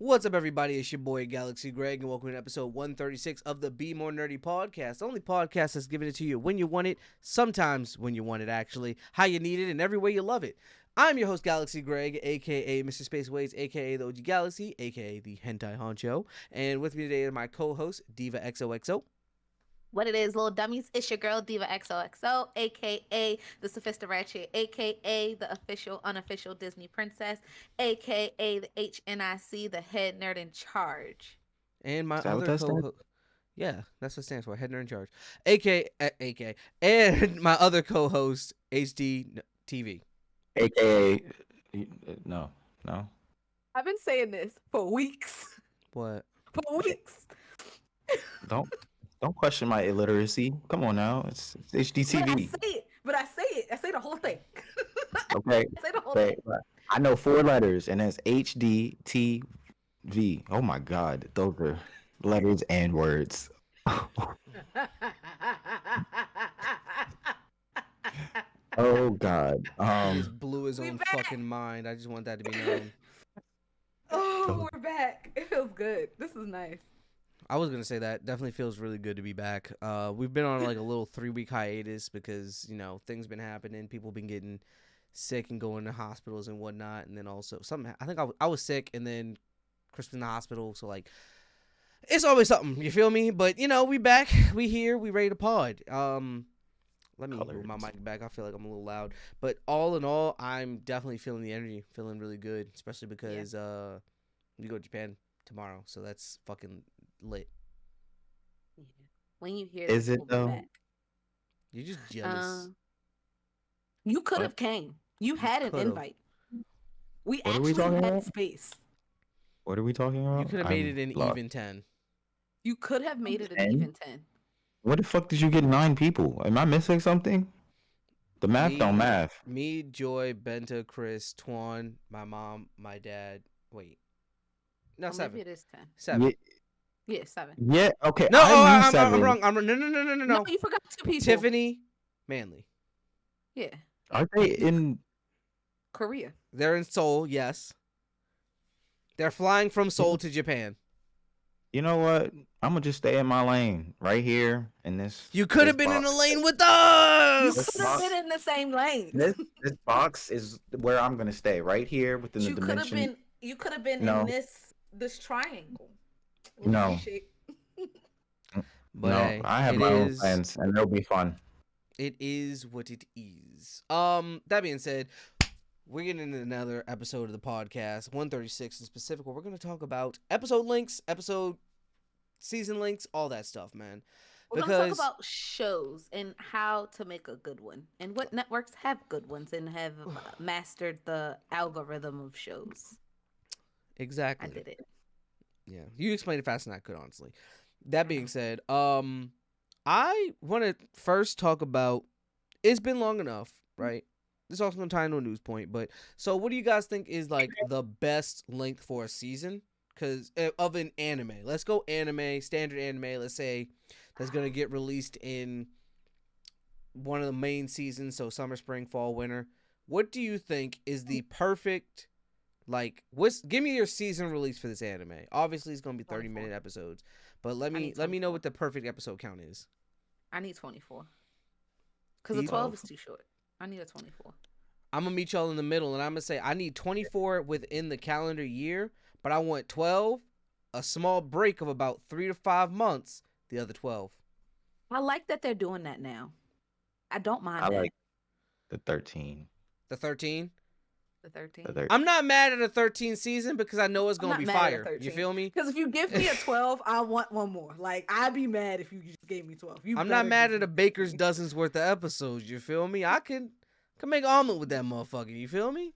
What's up, everybody? It's your boy Galaxy Greg, and welcome to episode 136 of the Be More Nerdy podcast. The only podcast that's giving it to you when you want it, sometimes when you want it, actually, how you need it, and every way you love it. I'm your host, Galaxy Greg, aka Mr. Spaceways, aka the OG Galaxy, aka the Hentai Honcho, and with me today are my co-host, Diva XOXO. What it is, little dummies, it's your girl Diva XOXO, aka the Sophisticated, aka the official unofficial Disney princess, aka the HNIC, the head nerd in charge. And my Is that what other that stands? co-host, yeah, that's what it stands for, head nerd in charge, aka, and my other co-host, HD TV. AKA, no. I've been saying this for weeks. What? For weeks. Don't question my illiteracy. Come on now, it's HDTV. But I say it. I say the whole thing. Okay. I say the whole Okay. thing. I know 4 letters, and that's HDTV. Oh my God, those are letters and words. Oh God. He just blew his We own back. fucking mind. I just want that to be known. Oh, we're back. It feels good. This is nice. I was gonna say that definitely feels really good to be back. We've been on like a little 3-week hiatus because things been happening. People been getting sick and going to hospitals and whatnot, and then also I think I was sick and then Chris was in the hospital. So like, it's always something. You feel me? But we back. We here. We ready to pod. Let me move my mic back. I feel like I'm a little loud. But all in all, I'm definitely feeling the energy, feeling really good, especially because we go to Japan tomorrow, so that's fucking lit. Yeah. When you hear Is this, it we'll be though? back. You're just jealous. You could What? have came. You had an could've. invite. We What are we actually talking had about? space. What are we talking about? You could have made it an lost. even 10. You could have made it an 10? even 10. What the fuck did you get 9 people? Am I missing something? The math don't math. Me, Joy, Benta, Chris, Twan, my mom, my dad. Wait. No, Or 7. maybe it is 10. 7. Yeah, 7. Yeah. Okay. No, I'm I'm wrong. I'm wrong. No. No, you forgot 2 people. Tiffany, Manley. Yeah, Are they in? Korea. They're in Seoul, yes. They're flying from Seoul to Japan. You know what? I'm gonna just stay in my lane right here in this. You could have been in box. the lane with You us. could have been in the same lane. This box is where I'm gonna stay right here within You the could have dimension. been. You could have been No. in this triangle. No. Shape. But no, hey, I have it my own is- plans, and they'll be fun. It is what it is. That being said, we're getting into another episode of the podcast, 136 in specific, where we're going to talk about episode links, episode season links, all that stuff, man. We're gonna talk about shows and how to make a good one, and what networks have good ones and have mastered the algorithm of shows. Exactly. I did it. Yeah, you explained it faster than I could, honestly. That being said, I want to first talk about. It's been long enough, right? This also gonna tie into a news point, but so what do you guys think is like the best length for a season? Because of an anime, let's go anime, standard anime. Let's say that's gonna get released in one of the main seasons, so summer, spring, fall, winter. What do you think is the perfect? Like, give me your season release for this anime. Obviously, it's gonna be 30-minute episodes, but let me know what the perfect episode count is. I need 24. Because the 12 is too short. I need a 24. I'm gonna meet y'all in the middle, and I'm gonna say I need 24 within the calendar year, but I want 12, a small break of about 3 to 5 months, the other 12. I like that they're doing that now. I don't mind I that. like the 13. The 13. The 13. The 13. I'm not mad at a 13 season because I know it's I'm gonna be not mad at a fire. You 13. feel me? Because if you give me a 12, I want one more. Like, I'd be mad if you just gave me 12. I'm not mad at a baker's dozen's worth of episodes. You feel me? I can make an omelet with that motherfucker. You feel me?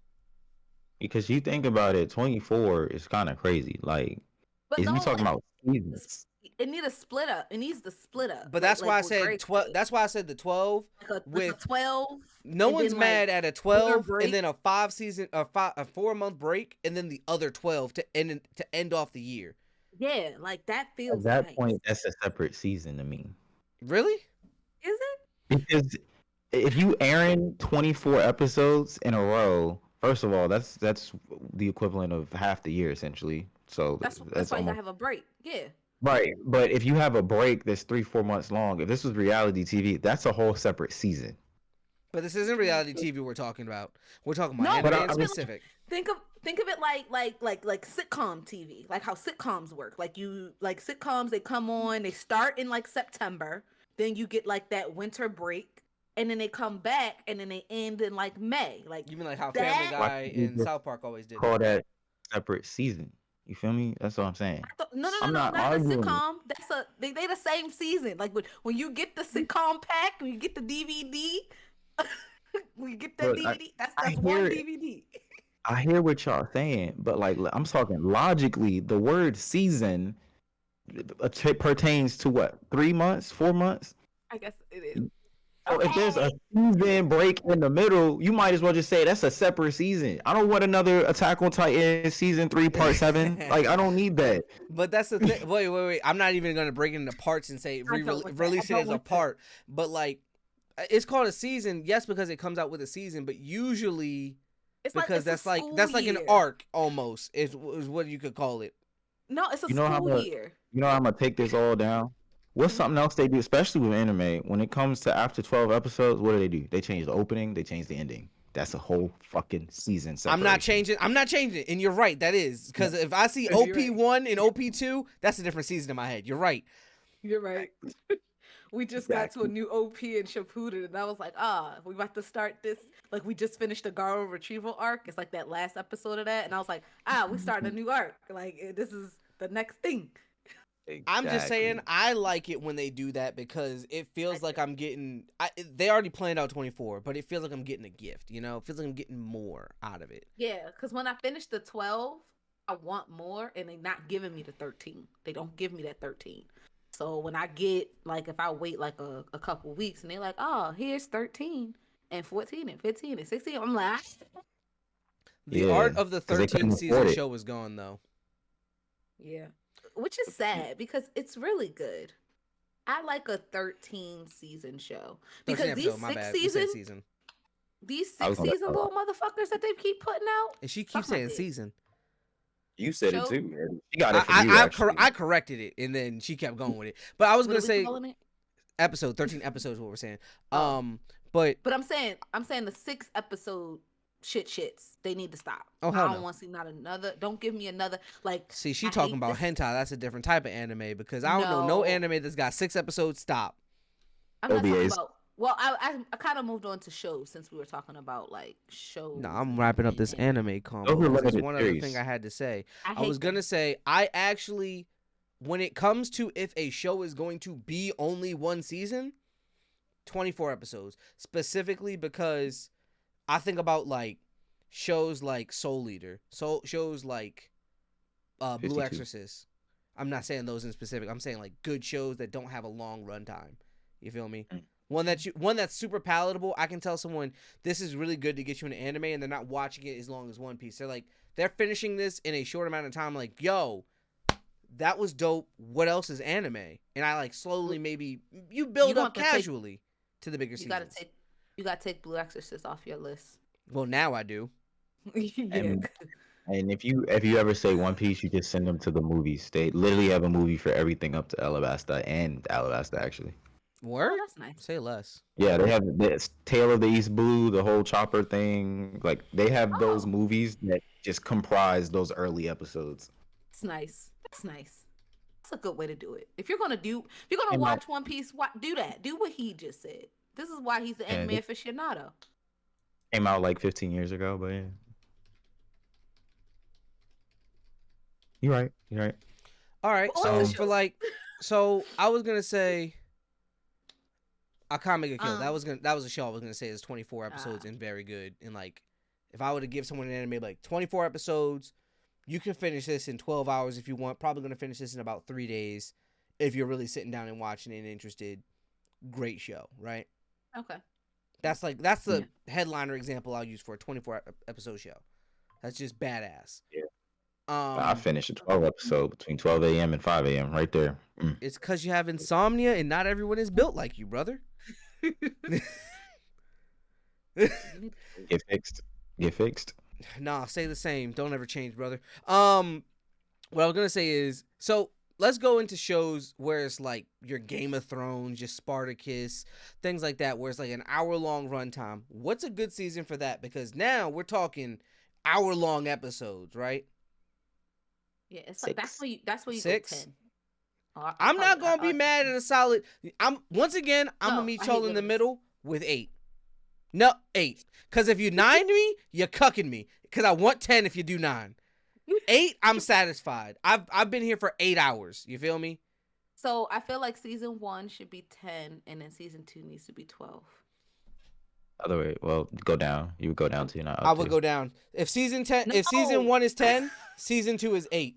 Because you think about it, 24 is kind of crazy. Like, But is no, we talking about seasons? it needs a split up. It needs the split up. But that's why I with said Greg 12. said. That's why I said the 12. Like a with 12. No and one's then, mad like, at a winter 12 break. and then a 4-month break and then the other 12 to end off the year. Yeah, like that feels At that nice. point, that's a separate season to me. Really? Is it? Because if you airing 24 episodes in a row, first of all, that's the equivalent of half the year essentially. So That's that's why you gotta almost have a break. Yeah. right. But if you have a break that's 3 4 months long, if this was reality TV, that's a whole separate season. But this isn't reality TV we're talking about. We're talking about No, But anime but in I think of mean, it like specific. think of it like sitcom TV, like how sitcoms work. Like sitcoms, they come on, they start in like September, then you get like that winter break, and then they come back, and then they end in like May. Like You mean like how Family that. why Guy can't we and just South Park always did call that? that separate season? You feel me? That's what I'm saying. No, no, no, I'm no, not not the arguing. sitcom. That's they the same season. Like when you get the sitcom pack, when you get the DVD, when you get that Look, DVD, I that's one hear DVD. I hear what y'all saying, but like I'm talking logically, the word season pertains to what? 3 months, 4 months? I guess it is. So if there's a Okay. season break in the middle, you might as well just say that's a separate season. I don't want another Attack on Titan season 3 part 7. Like I don't need that. But that's the thing. Wait. I'm not even gonna break it into parts and say I don't want that. I release it don't as a want that. part. But like, it's called a season, yes, because it comes out with a season. But usually, It's because it's a that's like school an year. arc almost is what you could call it. No, it's a You know how school much year. you know how I'm gonna take this all down? What's Mhm. something else they do, especially with anime, when it comes to after 12 episodes, what do? They change the opening, they change the ending. That's a whole fucking season I'm not separation. changing. I'm not changing it. And you're right. That is because if I see You're right. OP1 and OP2, that's a different season in my head. You're right. You're right. We just got to a new OP in Shippuden, and I was like, we about to start this. Like, we just finished the Garo retrieval arc. It's like that last episode of that, and I was like, we starting a new arc. Like, this is the next thing. I'm just saying Exactly. I like it when they do that because it feels like I'm getting. They already planned out 24, but it feels like I'm getting a gift. You know, it feels like I'm getting more out of it. Yeah, because when I finished the 12, I want more, and they're not giving me the 13. They don't give me that 13. So when I get, like, if I wait like a couple weeks, and they're like, here's 13 and 14 and 15 and 16, I'm like, The Yeah, art of the because they 13 couldn't season afford it. show is gone though. yeah. Which is sad because it's really good. I like a 13 season show 13 because episode. My bad. You said season, these I was six gonna season little motherfuckers that they keep putting out. and she keeps Suck my saying dick. season. You said it Show. too. Man. You got it from you actually. I corrected it, and then she kept going with it. But I was What gonna are we say calling it? episode 13 episodes. What we're saying. Oh. But But I'm saying the 6 episode shits. They need to stop. Oh, I hell don't no. want to see not another. Don't give me another like. see, she I talking hate about this. hentai. That's a different type of anime because I don't know no No. anime that's got 6 episodes. Stop. I'm not talking OVAs. about. Well, I kind of moved on to shows since we were talking about like shows. No, I'm and- wrapping up and this anime combo Those are because there's limited one other thing series. I had to say. I I hate was gonna them. say I actually, when it comes to if a show is going to be only one season, 24 episodes specifically because I think about like shows like Soul Eater, shows like Blue 52. Exorcist. I'm not saying those in specific. I'm saying like good shows that don't have a long runtime. You feel me? Mm. One that's super palatable. I can tell someone this is really good to get you into anime, and they're not watching it as long as One Piece. They're finishing this in a short amount of time. Like, yo, that was dope. What else is anime? And I like slowly maybe you build You up gonna have to take- casually to the bigger You gotta seasons. take Blue Exorcist off your list. Well, now I do. Yeah. And if you ever say One Piece, you just send them to the movies. They literally have a movie for everything up to Alabasta and Alabasta actually. Word? Oh, that's nice. Say less. Yeah, they have this Tale of the East Blue, the whole Chopper thing. Like they have those Oh. movies that just comprise those early episodes. That's nice. That's nice. That's a good way to do it. If you're gonna And watch One Piece, do that. Do what he just said. This is why he's the anime it aficionado. came out like 15 years ago, but yeah. You're right. You're right. All right. Well, So what's the for show? like, so I was gonna say, Akame ga Kill. That was a show I was gonna say is 24 episodes and very good. And like, if I were to give someone an anime like 24 episodes, you can finish this in 12 hours if you want. Probably gonna finish this in about 3 days if you're really sitting down and watching it and interested. Great show, right? Okay. That's the headliner example I'll use for a 24 episode show. That's just badass. Yeah. I finished a 12 episode between 12 a.m. and 5 a.m. right there. Mm. It's because you have insomnia and not everyone is built like you, brother. Get fixed. Get fixed. Nah, stay the same. Don't ever change, brother. what I was gonna say is, so let's go into shows where it's like your Game of Thrones, your Spartacus, things like that, where it's like an hour-long runtime. What's a good season for that? Because now we're talking hour-long episodes, right? Yeah, it's like that's 6. where you go Six. 10. I'll I'm call not it. gonna be mad at a solid. I'm once again, I'm gonna No, meet I y'all hate in the limits. middle with 8. No, 8. Because if you 9 me, you're cucking me. Because I want 10 if you do 9. 8, I'm satisfied. I've been here for 8 hours. You feel me? So I feel like season 1 should be 10, and then season 2 needs to be 12. Other way, well, go down. You would go down to not I up would to. go down. If season 10, No, if season 1 is 10, season 2 is 8.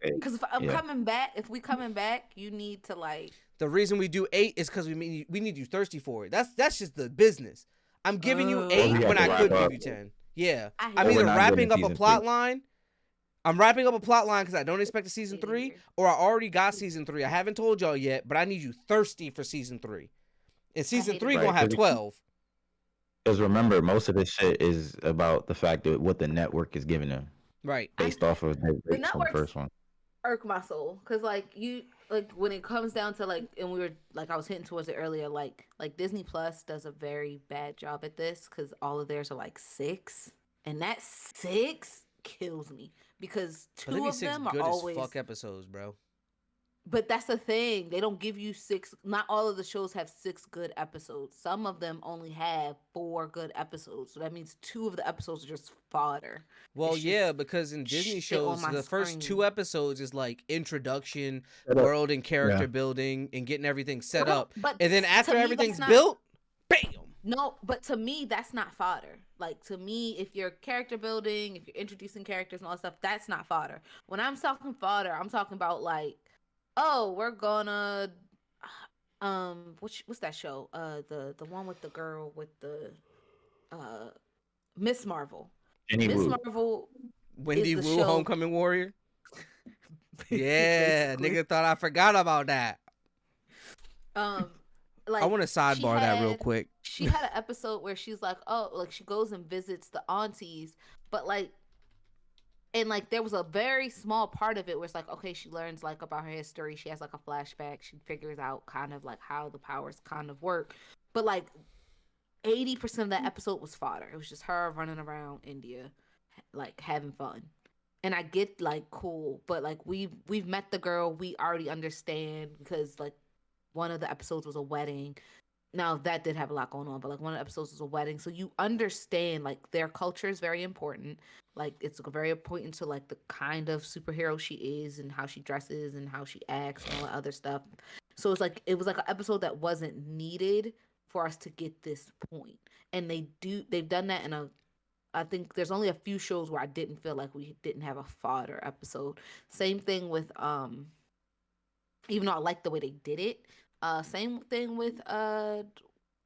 because if I'm Yeah. coming back, if we coming back, you need to like. The reason we do 8 is because we need you thirsty for it. That's just the business. I'm giving you Oh. 8 we when have to I could wrap give up. you 10. Yeah, I I'm hate either we're not wrapping doing up a season plot 3. line. I'm wrapping up a plot line because I don't expect a season Get in 3, here. or I already got season 3. I haven't told y'all yet, but I need you thirsty for season 3. And season hate 3 it. gonna Right, have 12. because remember, most of this shit is about the fact that what the network is giving them Right. based off of their The rates on the networks first one. irk my soul because like when it comes down to like, and we were like, I was hitting towards it earlier, like Disney Plus does a very bad job at this because all of theirs are like 6, and that 6 kills me because But there 2 be of 6 them are good always. as fuck episodes, bro. But that's the thing. They don't give you 6. Not all of the shows have 6 good episodes. Some of them only have 4 good episodes. So that means 2 of the episodes are just fodder. Well, It's yeah, just because in Disney shit on shows, my the first 2 screen. episodes is like introduction, Set up. world and character Yeah. building, and getting everything set Well, up. but And then to after me, that's everything's not. built, bam. No, but to me, that's not fodder. Like, to me, if you're character building, if you're introducing characters and all that stuff, that's not fodder. When I'm talking fodder, I'm talking about like, oh, we're gonna, what's that show? The one with the girl with the, uh, Miss Marvel. Jenny Miss Woo. Marvel Wendy is the Wu, show. Homecoming Warrior. Yeah, basically. nigga thought I forgot about that. Like, I want to sidebar that real quick. She had an episode where she's like, oh, like she goes and visits the aunties, but like, and like there was a very small part of it where it's like, okay, she learns like about her history. She has like a flashback. She figures out kind of like how the powers kind of work. But like 80% of that episode was fodder. It was just her running around India, like having fun. And I get like cool, but like we've met the girl. We already understand because like one of the episodes was a wedding. Now that did have a lot going on, but like one of the episodes was a wedding, so you understand like their culture is very important. Like it's very important to like the kind of superhero she is and how she dresses and how she acts and all that other stuff. So it's like it was like an episode that wasn't needed for us to get this point, and they've done that in a. I think there's only a few shows where I didn't feel like we didn't have a fodder episode. Same thing with even though I like the way they did it. Same thing with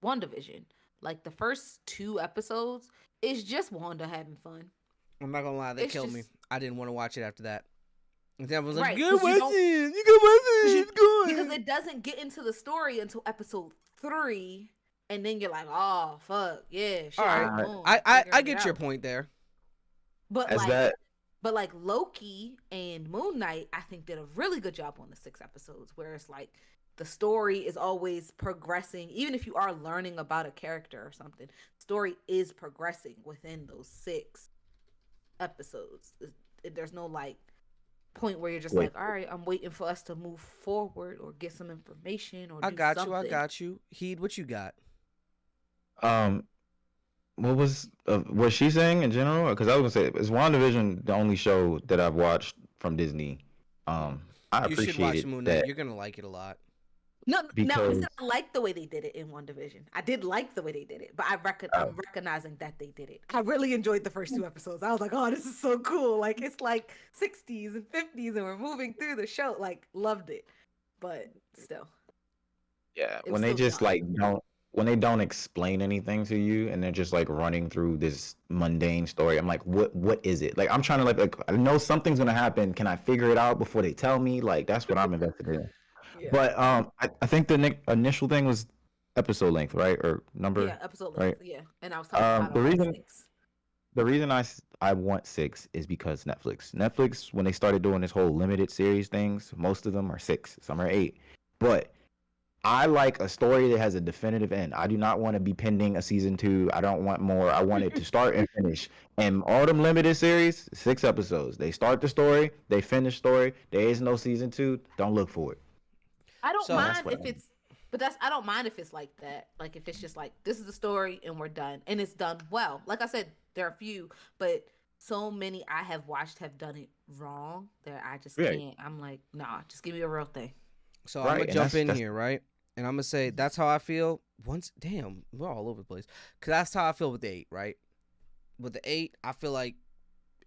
WandaVision. Like the first 2 episodes is just Wanda having fun. I'm not gonna lie, they It's killed me. just- I didn't want to watch it after that. And then I was like, Right, you 'cause can you watch don't- it. You can watch it. It's good. Because it doesn't get into the story until episode 3, and then you're like, oh fuck, yeah, shit. All right. boom, I figuring get it your out. point there. But As like that But like Loki and Moon Knight, I think did a really good job on the 6 episodes, where it's like the story is always progressing, even if you are learning about a character or something. Story is progressing within those 6 episodes. There's no like point where you're just Wait. like, all right, I'm waiting for us to move forward or get some information or I do got something. you. I got you. Heed, what you got? what was she saying in general? Because I was gonna say, is WandaVision the only show that I've watched from Disney? I You should watch appreciated Moon Knight. that You're gonna like it a lot. No, now I because said I like the way they did it in WandaVision. I did like the way they did it, but I'm recognizing that they did it. I really enjoyed the first 2 episodes. I was like, oh, this is so cool. Like it's like 60s and 50s, and we're moving through the show. Like loved it, but still, yeah, it was when they still just jarring. when they don't explain anything to you and they're just like running through this mundane story, I'm like, what is it? Like I'm trying to like I know something's gonna happen. Can I figure it out before they tell me? Like that's what I'm invested in. Yeah. But I think the initial thing was episode length, right? Or number, Yeah, episode right? length. Yeah, and I was talking about The reason 6. the reason I want 6 is because Netflix, when they started doing this whole limited series things, most of them are 6, some are 8. But I like a story that has a definitive end. I do not want to be pending a season 2. I don't want more. I want it to start and finish. And all them limited series, 6 episodes. They start the story, they finish story. There is no season 2. Don't look for it. I don't So That's mind what if it's, but that's I don't mind if it's like that. Like if it's just like this is the story and we're done and it's done well. Like I said, there are a few, but so many I have watched have done it wrong that I just yeah, can't. I'm like, nah, just give me a real thing. I'm right. gonna And jump in that's here, right? And I'm gonna say that's how I feel. Once, damn, we're all over the place. Cause that's how I feel with the 8, right? With the 8, I feel like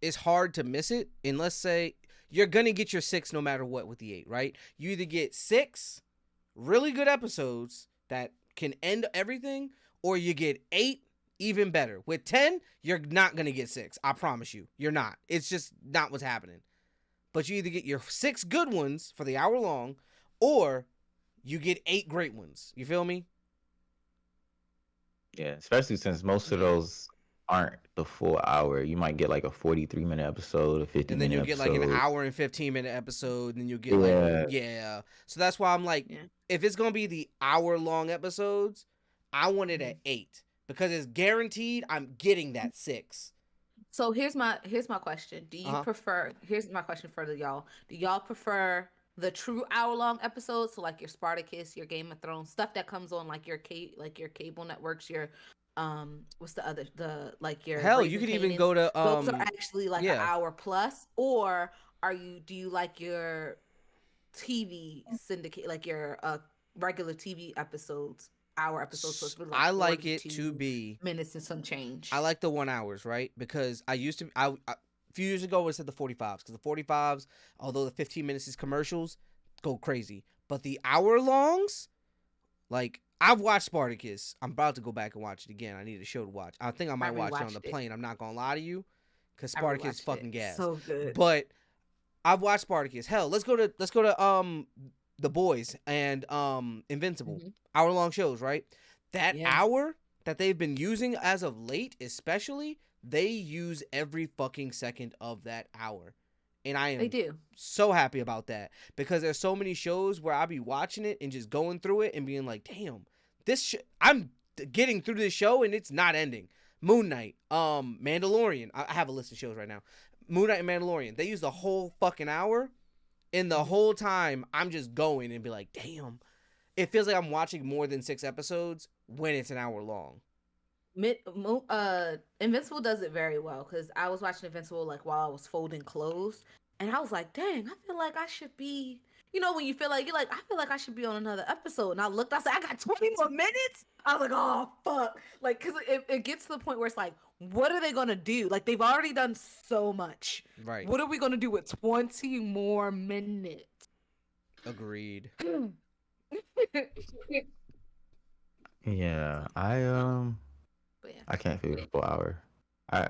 it's hard to miss it. And let's say you're gonna get your 6 no matter what with the 8, right? You either get 6 really good episodes that can end everything, or you get 8 even better. With 10, you're not gonna get 6. I promise you, you're not. It's just not what's happening. But you either get your 6 good ones for the hour long, or you get 8 great ones. You feel me? yeah, especially since most of Yeah. those aren't the full hour. You might get like a 43-minute episode, a 50 And then minute you'll get like an episode. hour and 15-minute episode, and then you'll get like, Yeah, yeah. So that's why I'm like, Yeah. if it's gonna be the hour long episodes, I want it at Mhm. 8 because it's guaranteed I'm getting that 6. So here's my question. Do you prefer here's my question for the y'all. Do y'all prefer the true hour long episodes, so like your Spartacus, your Game of Thrones, stuff that comes on like your cable networks, your what's the other the like your Hell, you Raising could even Canaans, go to those are actually like an yeah. hour plus, or do you like your TV syndicate, like your regular TV episodes, hour episodes, so it's really like I like it to 42 be. minutes and some I change. like the 1 hours, right? Because I used to. A few years ago, I said the 45s because the 45s, although the 15 minutes is commercials, go crazy. But the hour longs, like I've watched Spartacus. I'm about to go back and watch it again. I need a show to watch. I think I I might watch it on the rewatched it. plane. I'm not gonna lie to you, because I Spartacus is rewatched it. fucking gas. So good. But I've watched Spartacus. Hell, let's go to The Boys and Invincible. Mhm. Hour long shows, right? That Yeah, hour that they've been using as of late, especially, they use every fucking second of that hour. And I they am do. so happy about that because there's so many shows where I'll be watching it and just going through it and being like, damn, I'm getting through this show and it's not ending. Moon Knight, Mandalorian. I have a list of shows right now. Moon Knight and Mandalorian. They use the whole fucking hour, and the Mhm. whole time I'm just going and be like, damn. It feels like I'm watching more than 6 episodes when it's an hour long. Invincible does it very well because I was watching Invincible like while I was folding clothes, and I was like, "Dang, I feel like I should be." You know, when you feel like you're like, I feel like I should be on another episode, and I looked, I said, I got 20 more minutes. I was like, oh fuck, like because it gets to the point where it's like, what are they gonna do? Like they've already done so much. Right. What are we gonna do with 20 more minutes? Agreed. yeah. But yeah. I can't figure a full hour. I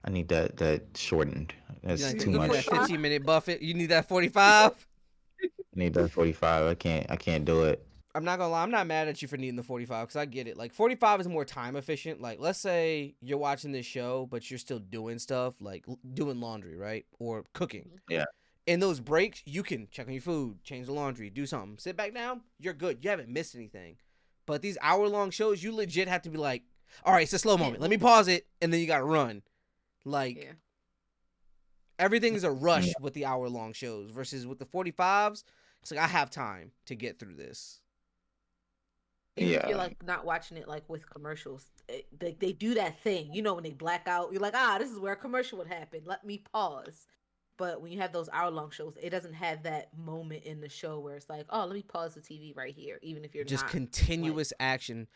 I need that shortened. You That's like too you need that much. 15-minute buffet. You need that 45. I need that 45. I can't do it. I'm not gonna lie, I'm not mad at you for needing the 45 because I get it. Like 45 is more time efficient. Like let's say you're watching this show, but you're still doing stuff like doing laundry, right, or cooking. Yeah. In those breaks, you can check on your food, change the laundry, do something, sit back down. You're good. You haven't missed anything. But these hour-long shows, you legit have to be like, all right, it's a slow moment. Let me pause it, and then you gotta run. Like Yeah. everything is a rush with the hour-long shows versus with the 45s. It's like I have time to get through this. And if you're Yeah. like not watching it like with commercials, they do that thing, you know, when they black out, you're like, this is where a commercial would happen. Let me pause. But when you have those hour-long shows, it doesn't have that moment in the show where it's like, let me pause the TV right here, even if you're Just not continuous like, action.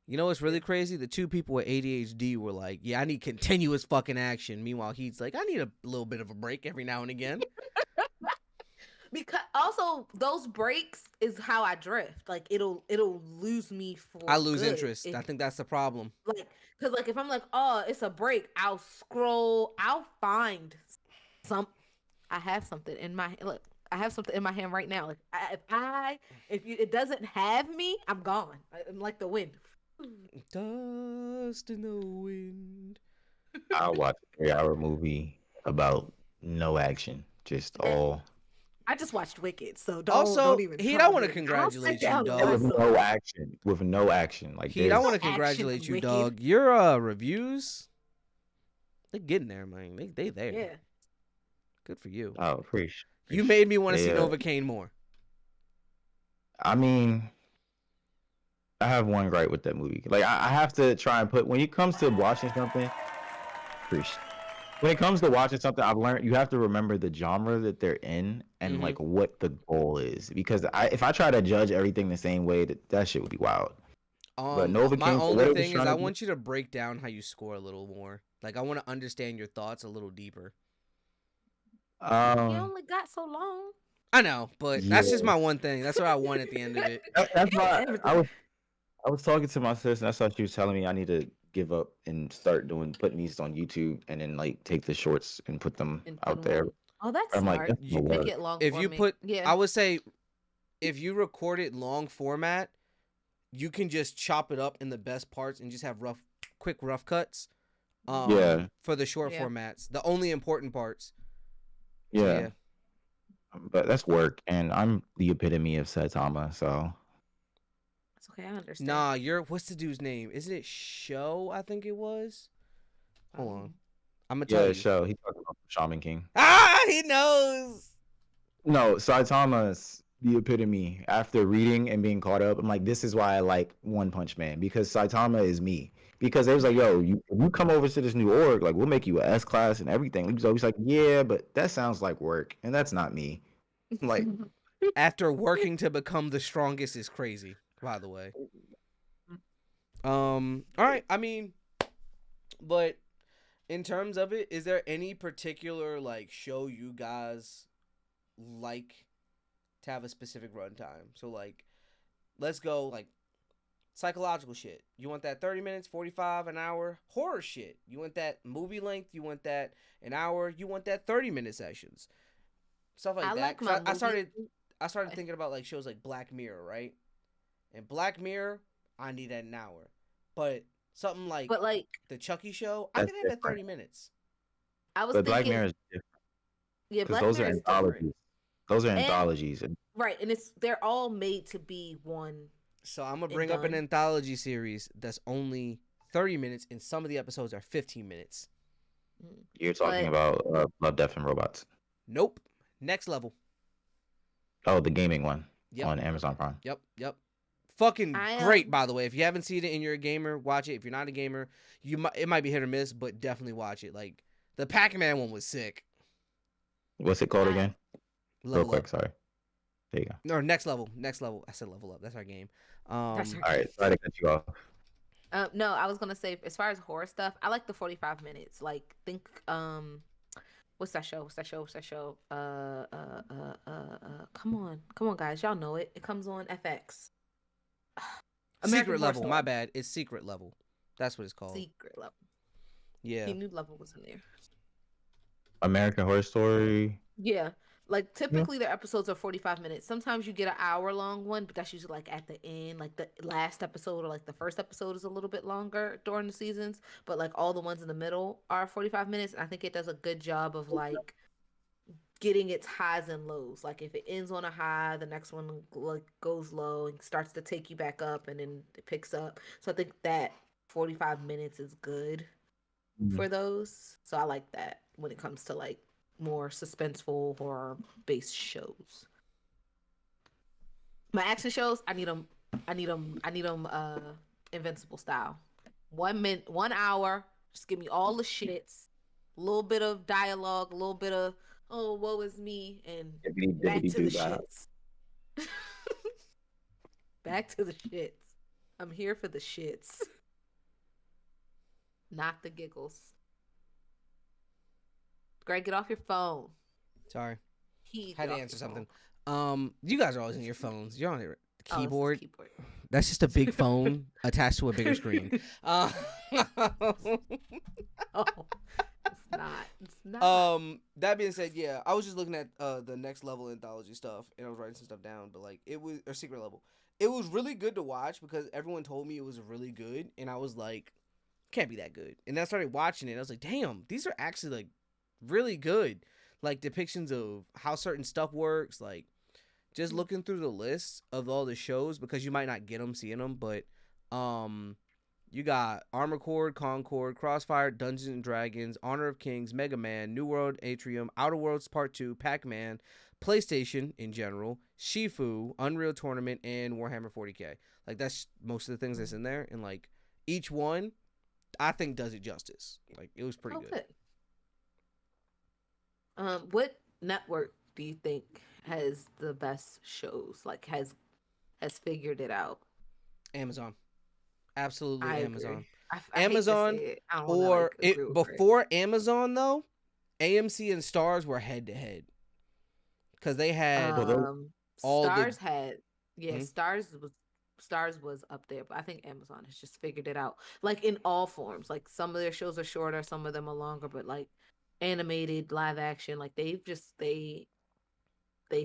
You know what's really crazy? The two people with ADHD were like, yeah, I need continuous fucking action. Meanwhile, he's like, I need a little bit of a break every now and again. because also those breaks is how I drift. Like it'll lose me for I lose good interest. I think that's the problem. like because like if I'm like, it's a break, I'll scroll, I'll find some. I have something in my look. I have something in my hand right now. Like it doesn't have me, I'm gone. I'm like the wind. Dust in the wind. I'll watch a 3-hour movie about no action, just That- all I just watched Wicked, so don't Also, even Heat, I try want to me. I'll sit congratulate you, down and watch dog. with something. no action, with no action. Like Heat, I there's want to No action congratulate in you, Wicked. dog. Your reviews, they getting there, man. They there. Yeah. Good for you. appreciate. You made me want to see Yeah, Novocaine more. I mean, I have one gripe with that movie. Like I have to try and put when it comes to watching something. Appreciate. When it comes to watching something, I've learned you have to remember the genre that they're in and Mm-hmm. like what the goal is. Because if I try to judge everything the same way, that shit would be wild. But My Novocaine, for only what it was thing is trying I to do, want you to break down how you score a little more. Like I want to understand your thoughts a little deeper. You um, only got so long. I know, but yeah, that's just my one thing. That's what I want at the end of it. that's why Everything. I was talking to my sister. And that's why she was telling me I need to give up and start putting these on YouTube and then like take the shorts and put them And put out them there. on. Oh, that's I'm like, smart. that's You, gonna Make work. it long if for you me. put, Yeah. I would say, if you record it long format, you can just chop it up in the best parts and just have quick rough cuts. Yeah, For the short Yeah. formats, the only important parts. So yeah. yeah. But that's work, and I'm the epitome of Saitama, so It's okay. I understand. Nah, what's the dude's name? Isn't it Show? I think it was. Hold on, I'm gonna tell yeah, you. show. He's talking about Shaman King. Ah, he knows. No, Saitama's the epitome. After reading and being caught up, I'm like, this is why I like One Punch Man because Saitama is me. Because they was like, yo, you come over to this new org, like we'll make you a S class and everything. He was always like, yeah, but that sounds like work, and that's not me. I'm like, After working to become the strongest is crazy. By the way. All right. I mean, but in terms of it, is there any particular like show you guys like to have a specific runtime? So like, let's go like psychological shit. You want that 30 minutes, 45, an hour? Horror shit. You want that movie length? You want that an hour? You want that 30-minute sessions? Stuff like I that. like 'Cause my I started thinking about like shows like Black Mirror, right? And Black Mirror, I need an hour. But something like But like, the Chucky show, I that's can have at different. 30 minutes. I was But Black thinking, Mirror is different yeah, because Black those are Mirror is different, anthologies. Those are and anthologies. right, and they're all made to be one So I'm gonna and bring up an done. anthology series that's only 30 minutes, and some of the episodes are 15 minutes. You're talking But about Love, Death, and Robots. Nope. Next level. Oh, the gaming one Yep. on Amazon Prime. Yep. Fucking I great, by the way. If you haven't seen it and you're a gamer, watch it. If you're not a gamer, it might be hit or miss, but definitely watch it. Like the Pac-Man one was sick. What's it called I- again? Real Level quick, up. sorry. There you go. Or next level. Next level. I said level up. That's our game. That's our All right, sorry to cut you off. no, I was gonna say as far as horror stuff, I like the 45 minutes. Like think what's that show? Come on, guys, y'all know it. It comes on FX. Secret Horror level. My Story. bad. It's secret level. That's what it's called. Secret level. Yeah. He knew level was in there. American Horror Story. Yeah. Like typically their episodes are 45 minutes. Sometimes you get an hour long one, but that's usually like at the end, like the last episode or like the first episode is a little bit longer during the seasons, but like all the ones in the middle are 45 minutes. And I think it does a good job of like getting its highs and lows. Like if it ends on a high, the next one like goes low and starts to take you back up and then it picks up. So I think that 45 minutes is good for those. So I like that when it comes to like more suspenseful horror based shows. My action shows, I need them Invincible style. 1 hour, just give me all the shits, a little bit of dialogue, a little bit of oh woe is me, and back to the shits. Back to the shits. I'm here for the shits. Not the giggles. Greg, get off your phone. Sorry. He Had to answer something. You guys are always on your phones. You're on your keyboard. Keyboard. That's just a big phone attached to a bigger screen. Oh, it's not. That being said, yeah, I was just looking at the next level anthology stuff, and I was writing some stuff down. But like, it was or secret level. It was really good to watch because everyone told me it was really good, and I was like, can't be that good. And then I started watching it. I was like, damn, these are actually like really good. Like depictions of how certain stuff works. Like just looking through the list of all the shows because you might not get them seeing them, but um you got Armor Core, Concord, Crossfire, Dungeons and Dragons, Honor of Kings, Mega Man, New World, Atrium, Outer Worlds Part 2, Pac-Man, PlayStation in general, Shifu, Unreal Tournament, and Warhammer 40K. Like that's most of the things that's in there, and like each one I think does it justice. Like it was pretty Oh, good. good. What network do you think has the best shows? Like has figured it out? Amazon. Absolutely I agree. Amazon. I hate to say Amazon it. I don't want to or like agree it with Greg. before Amazon though, AMC and Stars were head to head because they had Well, those all the Stars had yeah, hmm? Stars was up there, but I think Amazon has just figured it out. Like in all forms. Like some of their shows are shorter, some of them are longer, but like animated, live action, like they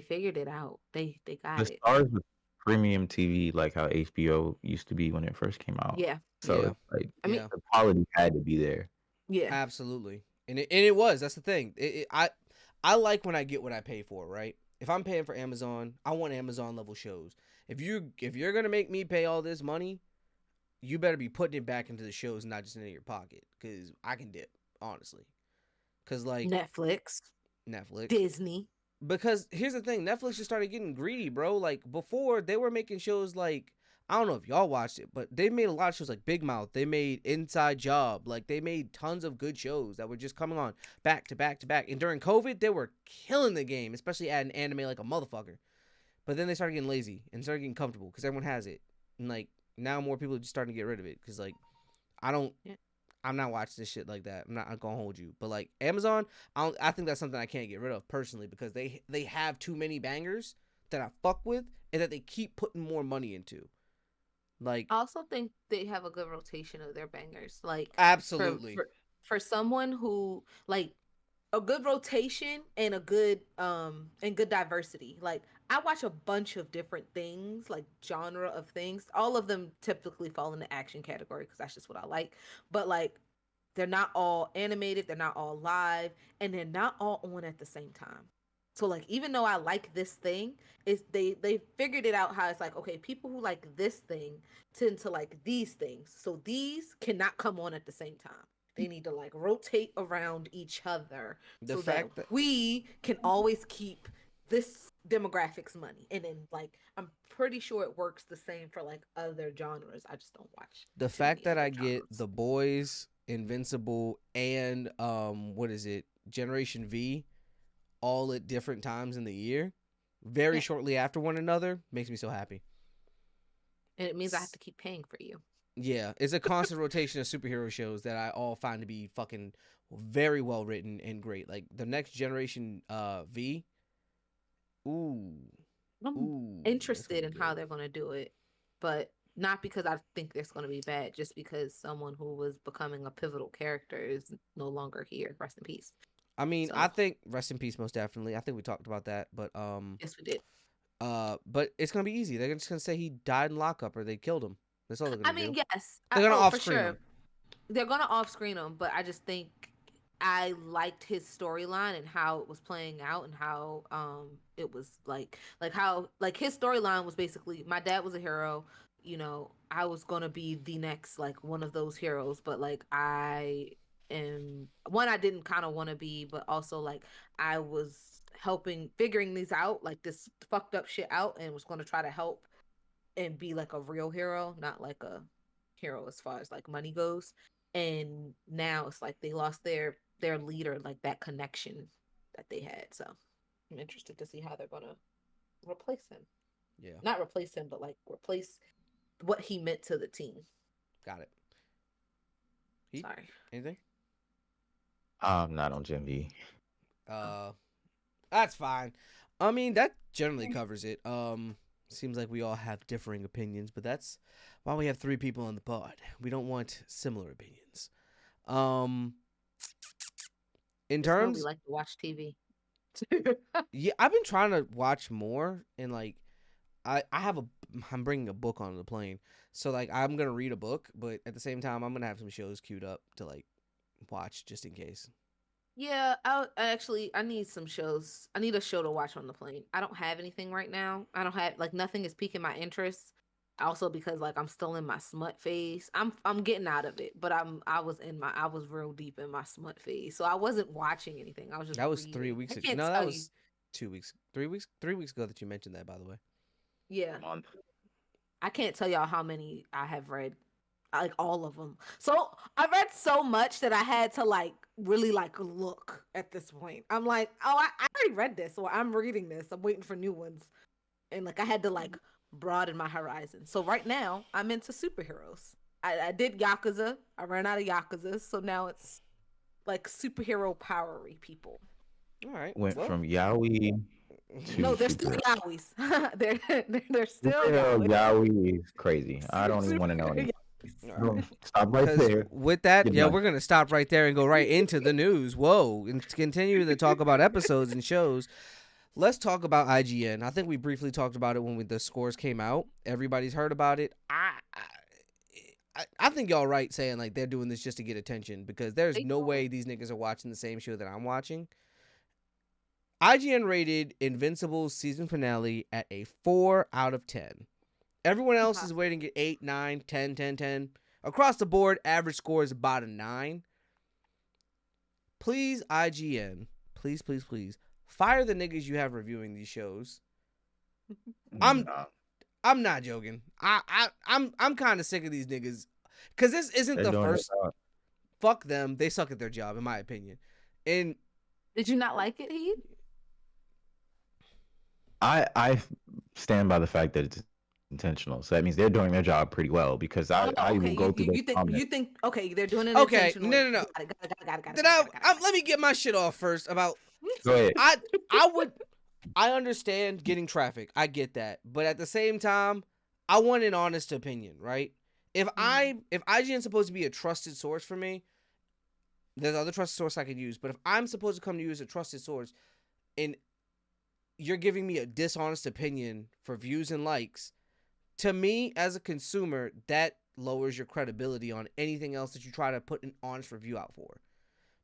figured it out. They the got it. stars was premium TV, like how HBO used to be when it first came out. Yeah. So Yeah, it's like I mean, yeah, the quality had to be there. yeah. absolutely. And it was that's the thing. I like when I get what I pay for, right? If I'm paying for Amazon, I want Amazon level shows. If you're gonna make me pay all this money, you better be putting it back into the shows, not just into your pocket, because I can dip honestly. Because like Netflix, Netflix, Disney. because here's the thing, Netflix just started getting greedy, bro. Like before, they were making shows like I don't know if y'all watched it, but they made a lot of shows like Big Mouth. They made Inside Job. Like they made tons of good shows that were just coming on back to back to back. And during COVID, they were killing the game, especially adding anime like a motherfucker. But then they started getting lazy and started getting comfortable because everyone has it, and like now more people are just starting to get rid of it because like I don't Yeah. I'm not watching this shit like that. I'm not gonna hold you. But like Amazon, I think that's something I can't get rid of personally because they have too many bangers that I fuck with and that they keep putting more money into. Like I also think they have a good rotation of their bangers. Like for absolutely, for for someone who like a good rotation and good diversity. Like I watch a bunch of different things, like genre of things. All of them typically fall in the action category because that's just what I like. But like they're not all animated, they're not all live, and they're not all on at the same time. So like even though I like this thing, is they figured it out how it's like, okay, people who like this thing tend to like these things. So these cannot come on at the same time. They need to like rotate around each other the so that fact that we can always keep this demographics money. And then like I'm pretty sure it works the same for like other genres. I just don't watch the too fact many that other I get genres. The Boys, Invincible, and what is it, Generation V, all at different times in the year, very Yeah. shortly after one another, makes me so happy. And it means I have to keep paying for you. Yeah, it's a constant rotation of superhero shows that I all find to be fucking very well written and great. Like the next generation V, ooh, I'm ooh, that's gonna interested be in how good. they're going to do it, but not because I think it's going to be bad, just because someone who was becoming a pivotal character is no longer here. Rest in peace. I mean, I So, think rest in peace, most definitely. I think we talked about that, yes, we did. but it's gonna be easy. They're just gonna say he died in lockup or they killed him. That's all they're I gonna mean, do. yes. They're gonna Oh, off for screen sure. him. They're going to off screen him, but I just think I liked his storyline and how it was playing out and how it was like how like his storyline was basically my dad was a hero, you know, I was going to be the next like one of those heroes, but like I am one I didn't kind of want to be, but also like I was helping figuring these out, like this fucked up shit out and was going to try to help and be like a real hero, not like a hero as far as like money goes. And now it's like they lost their leader, like that connection that they had. So I'm interested to see how they're gonna replace him. Yeah, Not replace him, but like replace what he meant to the team. got it. Heat, Sorry. anything? I'm not on Gen V. Uh, that's fine. I mean, that generally covers it. Seems like we all have differing opinions, but that's why we have three people on the pod. We don't want similar opinions. Um, in It's when we terms, like to watch TV. yeah, I've been trying to watch more, and like, I have a I'm bringing a book on the plane, so like I'm gonna read a book, but at the same time I'm gonna have some shows queued up to like watch just in case. Yeah, I need some shows. I need a show to watch on the plane. I don't have anything right now. I don't have like nothing is piquing my interest. Also because like I'm still in my smut phase. I'm getting out of it, but I was real deep in my smut phase. So I wasn't watching anything. I was just That was three reading. I weeks ago. can't No, that tell you. was 2 weeks, 3 weeks, 3 weeks ago that you mentioned that. By the way, Yeah. Month. I can't tell y'all how many I have read, like all of them. So I read so much that I had to like really like look at this point. I'm like, oh, I already read this, or I'm reading this. I'm waiting for new ones, and like I had to like broaden my horizon. So right now I'm into superheroes. I did Yakuza. I ran out of Yakuza, so now it's like superhero powery people. all right. Went Well, from yaoi No, to they're still superhero. yaois. they're still Superhero yaois. yaoi is crazy. I don't even want to know Super anymore. all No, right. stop right Because there. with that, You're yeah, done. we're gonna stop right there and go right into the news. Whoa, and continue to talk about episodes and shows. Let's talk about IGN. I think we briefly talked about it when the scores came out. Everybody's heard about it. I think y'all right saying like they're doing this just to get attention because there's They no do. way these niggas are watching the same show that I'm watching. IGN rated Invincible's season finale at a 4 out of 10. Everyone else is waiting at 8, 9, 10, 10, 10. Across the board, average score is about a 9. Please, IGN, please, please, please, fire the niggas you have reviewing these shows. I'm Nah, I'm not joking. I'm kind of sick of these niggas because this isn't they're the doing their first. job. Fuck them. They suck at their job, in my opinion. And Did you not like it, Heath? I stand by the fact that it's intentional. So that means they're doing their job pretty well because Oh, I will okay. go through their You comments. think okay, they're doing it okay, intentionally. no, no, no. Got it, got it, got it, got it, Then got it, got it, got it, got it. let me get my shit off first about Go ahead. I would I understand getting traffic. I get that. But at the same time, I want an honest opinion, right? If if IGN's supposed to be a trusted source for me, there's other trusted source I could use. But if I'm supposed to come to you as a trusted source and you're giving me a dishonest opinion for views and likes, to me as a consumer, that lowers your credibility on anything else that you try to put an honest review out for.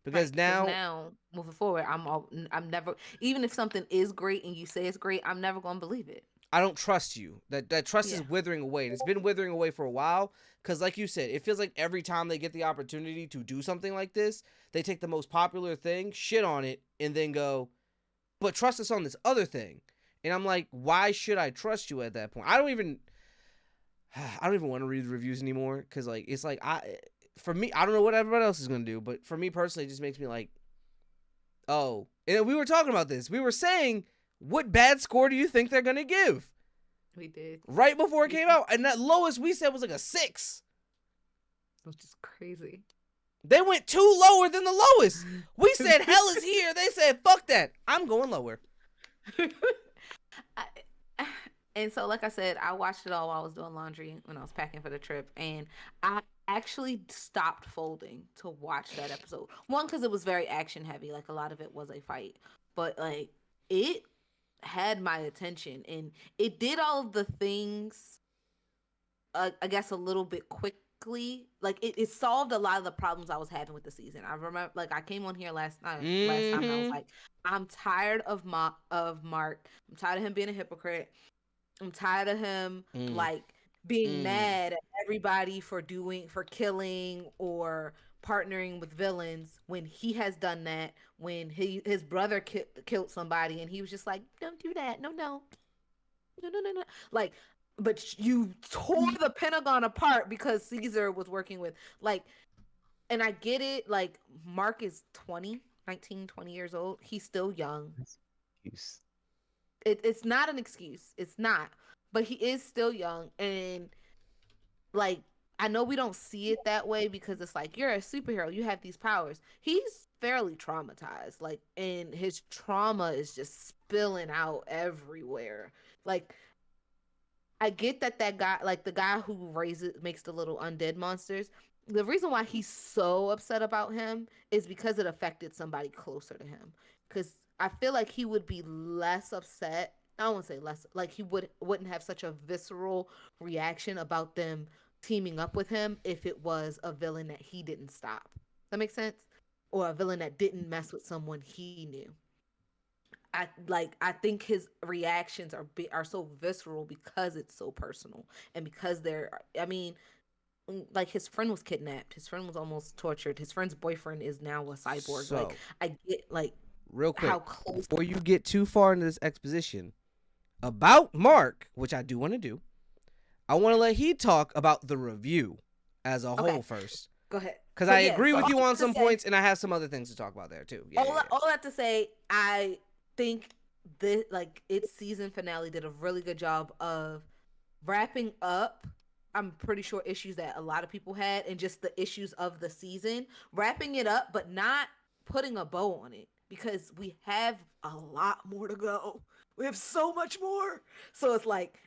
Because Right, because now now moving forward, I'm never even if something is great and you say it's great, I'm never gonna believe it. I don't trust you. That trust is Yeah. withering away. And it's been withering away for a while. Because, like you said, it feels like every time they get the opportunity to do something like this, they take the most popular thing, shit on it, and then go, but trust us on this other thing. And I'm like, why should I trust you at that point? I don't even want to read the reviews anymore. Because, like, it's like, for me, I don't know what everyone else is going to do. But for me personally, it just makes me like, oh. And we were talking about this. We were saying, what bad score do you think they're going to give? We did, Right before it came out. And that lowest we said was like a 6. which is crazy. They went 2 lower than the lowest. We said hell is here. They said fuck that. I'm going lower. And so, like I said, I watched it all while I was doing laundry when I was packing for the trip, and I actually stopped folding to watch that episode. One, because it was very action heavy, like a lot of it was a fight, but like it had my attention, and it did all of the things, I guess, a little bit quickly. Like it solved a lot of the problems I was having with the season. I remember, like, I came on here last time, and I was like, I'm tired of Mark. I'm tired of him being a hypocrite. I'm tired of him like being mad at everybody for killing or partnering with villains when he has done that, when his brother killed somebody and he was just like, don't do that. No, no. No, no, no, no. Like, but you tore the Pentagon apart because Caesar was working with, like, and I get it. Like, Mark is 19, 20 years old. He's still young. Excuse. It's not an excuse. It's not. But he is still young. And, like, I know we don't see it that way because it's like, you're a superhero. You have these powers. He's fairly traumatized. Like, and his trauma is just spilling out everywhere. Like, I get that guy, like the guy who makes the little undead monsters. The reason why he's so upset about him is because it affected somebody closer to him. Because I feel like he would be less upset I don't want to say less, like he wouldn't have such a visceral reaction about them teaming up with him if it was a villain that he didn't stop. That makes sense? Or a villain that didn't mess with someone he knew. I think his reactions are so visceral because it's so personal and because I mean, like his friend was kidnapped, his friend was almost tortured, his friend's boyfriend is now a cyborg. So, Like I get like real quick, how close. before you get too far into this exposition about Mark, which I do want to do, I want to let he talk about the review as a Okay. whole first. Go ahead. Because But I yeah, agree so with you all on that to some say- points, and I have some other things to talk about there too. Yeah, yeah. all that to say, I think this its season finale did a really good job of wrapping up. I'm pretty sure issues that a lot of people had and just the issues of the season, wrapping it up, but not putting a bow on it because we have a lot more to go. We have so much more. So it's like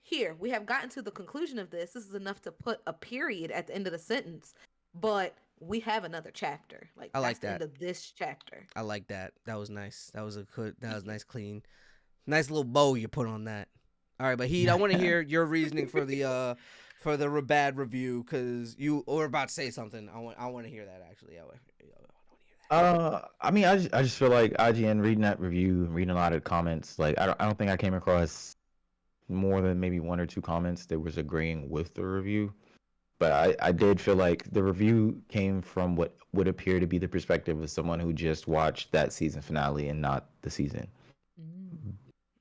here we have gotten to the conclusion of this. This is enough to put a period at the end of the sentence, but we have another chapter. Like I like that's the end that. of this chapter. I like that. That was nice. That was a good. That was nice, clean, nice little bow you put on that. All right, but Heat, I want to hear your reasoning for the bad review because you were about to say something. I want to hear that actually. I want to hear that. I mean, I just feel like IGN reading that review, reading a lot of comments. Like, I don't think I came across more than maybe one or two comments that was agreeing with the review. But I did feel like the review came from what would appear to be the perspective of someone who just watched that season finale and not the season.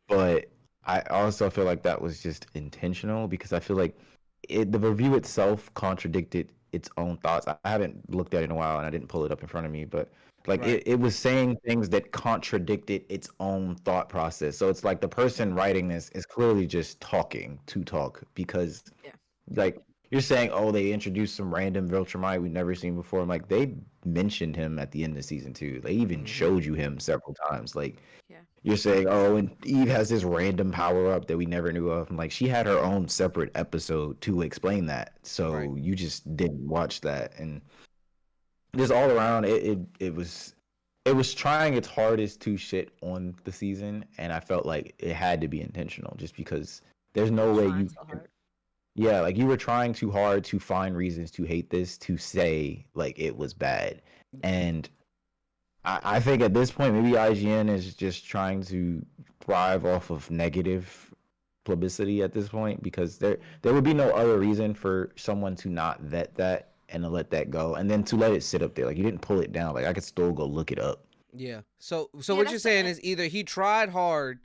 But I also feel like that was just intentional because I feel like the review itself contradicted its own thoughts. I haven't looked at it in a while and I didn't pull it up in front of me, but like Right. it was saying things that contradicted its own thought process. So it's like the person writing this is clearly just talking to talk because Yeah. like you're saying, oh, they introduced some random Viltrumite we've never seen before. I'm like, they mentioned him at the end of season 2. They even showed you him several times. Like, Yeah. you're saying, oh, and Eve has this random power up that we never knew of. I'm like, she had her own separate episode to explain that. So Right. you just didn't watch that. And just all around, it was trying its hardest to shit on the season, and I felt like it had to be intentional, just because there's no way Trying you so can. hard. Yeah, like you were trying too hard to find reasons to hate this to say like it was bad. And I think at this point maybe IGN is just trying to thrive off of negative publicity at this point because there would be no other reason for someone to not vet that and to let that go and then to let it sit up there. Like you didn't pull it down. Like I could still go look it up. Yeah. So Yeah, what that's you're the saying end. is either he tried hard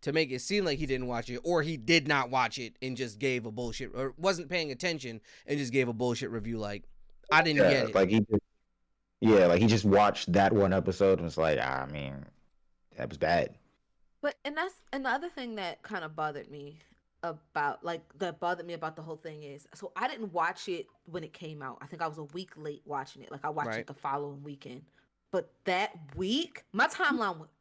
to make it seem like he didn't watch it, or he did not watch it and just gave a bullshit, or wasn't paying attention and just gave a bullshit review. Like, I didn't Yeah, get it. like like he just watched that one episode and was like, I mean, that was bad. But and the other thing that kind of bothered me about the whole thing is so I didn't watch it when it came out. I think I was a week late watching it. Like I watched Right. it the following weekend. But that week, my timeline went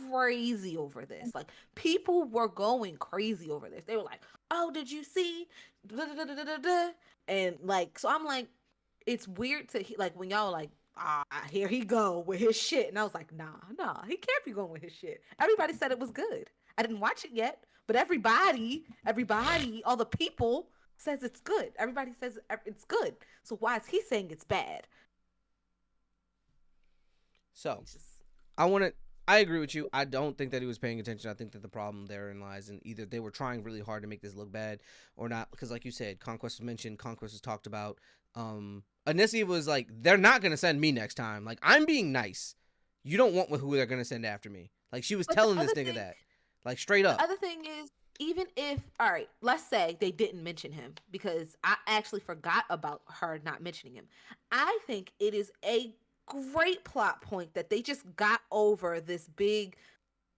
crazy over this. Like people were going crazy over this. They were like, "Oh, did you see?" Da, da, da, da, da, da. And like, so I'm like, it's weird to like when y'all like, here he go with his shit, and I was like, nah, he can't be going with his shit. Everybody said it was good. I didn't watch it yet, but everybody, all the people says it's good. Everybody says it's good. So why is he saying it's bad? So It's just I agree with you. I don't think that he was paying attention. I think that the problem therein lies in either they were trying really hard to make this look bad or not. Because like you said, Conquest was mentioned, Conquest was talked about. Anissa was like, they're not gonna send me next time. Like, I'm being nice. You don't want who they're gonna send after me. Like, she was But the telling this other nigga thing- that. Like, straight up. the other thing is, even if all right, let's say they didn't mention him because I actually forgot about her not mentioning him. I think it is a great plot point that they just got over this big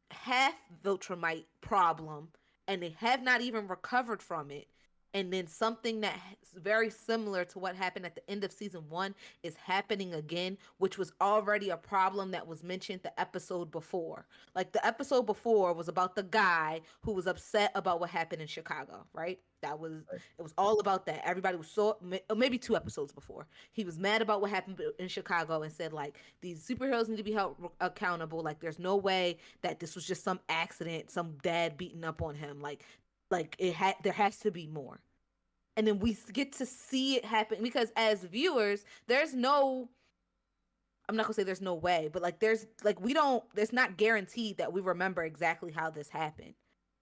half Viltrumite problem and they have not even recovered from it. and then something that's very similar to what happened at the end of season 1 is happening again, which was already a problem that was mentioned the episode before. Like the episode before was about the guy who was upset about what happened in Chicago, right? That was it was all about that. Everybody was so maybe 2 episodes before. He was mad about what happened in Chicago and said like these superheroes need to be held accountable. Like there's no way that this was just some accident, some dad beating up on him. Like there has to be more. And then we get to see it happen because as viewers, there's no I'm not gonna say there's no way, but like there's like we don't there's not guaranteed that we remember exactly how this happened.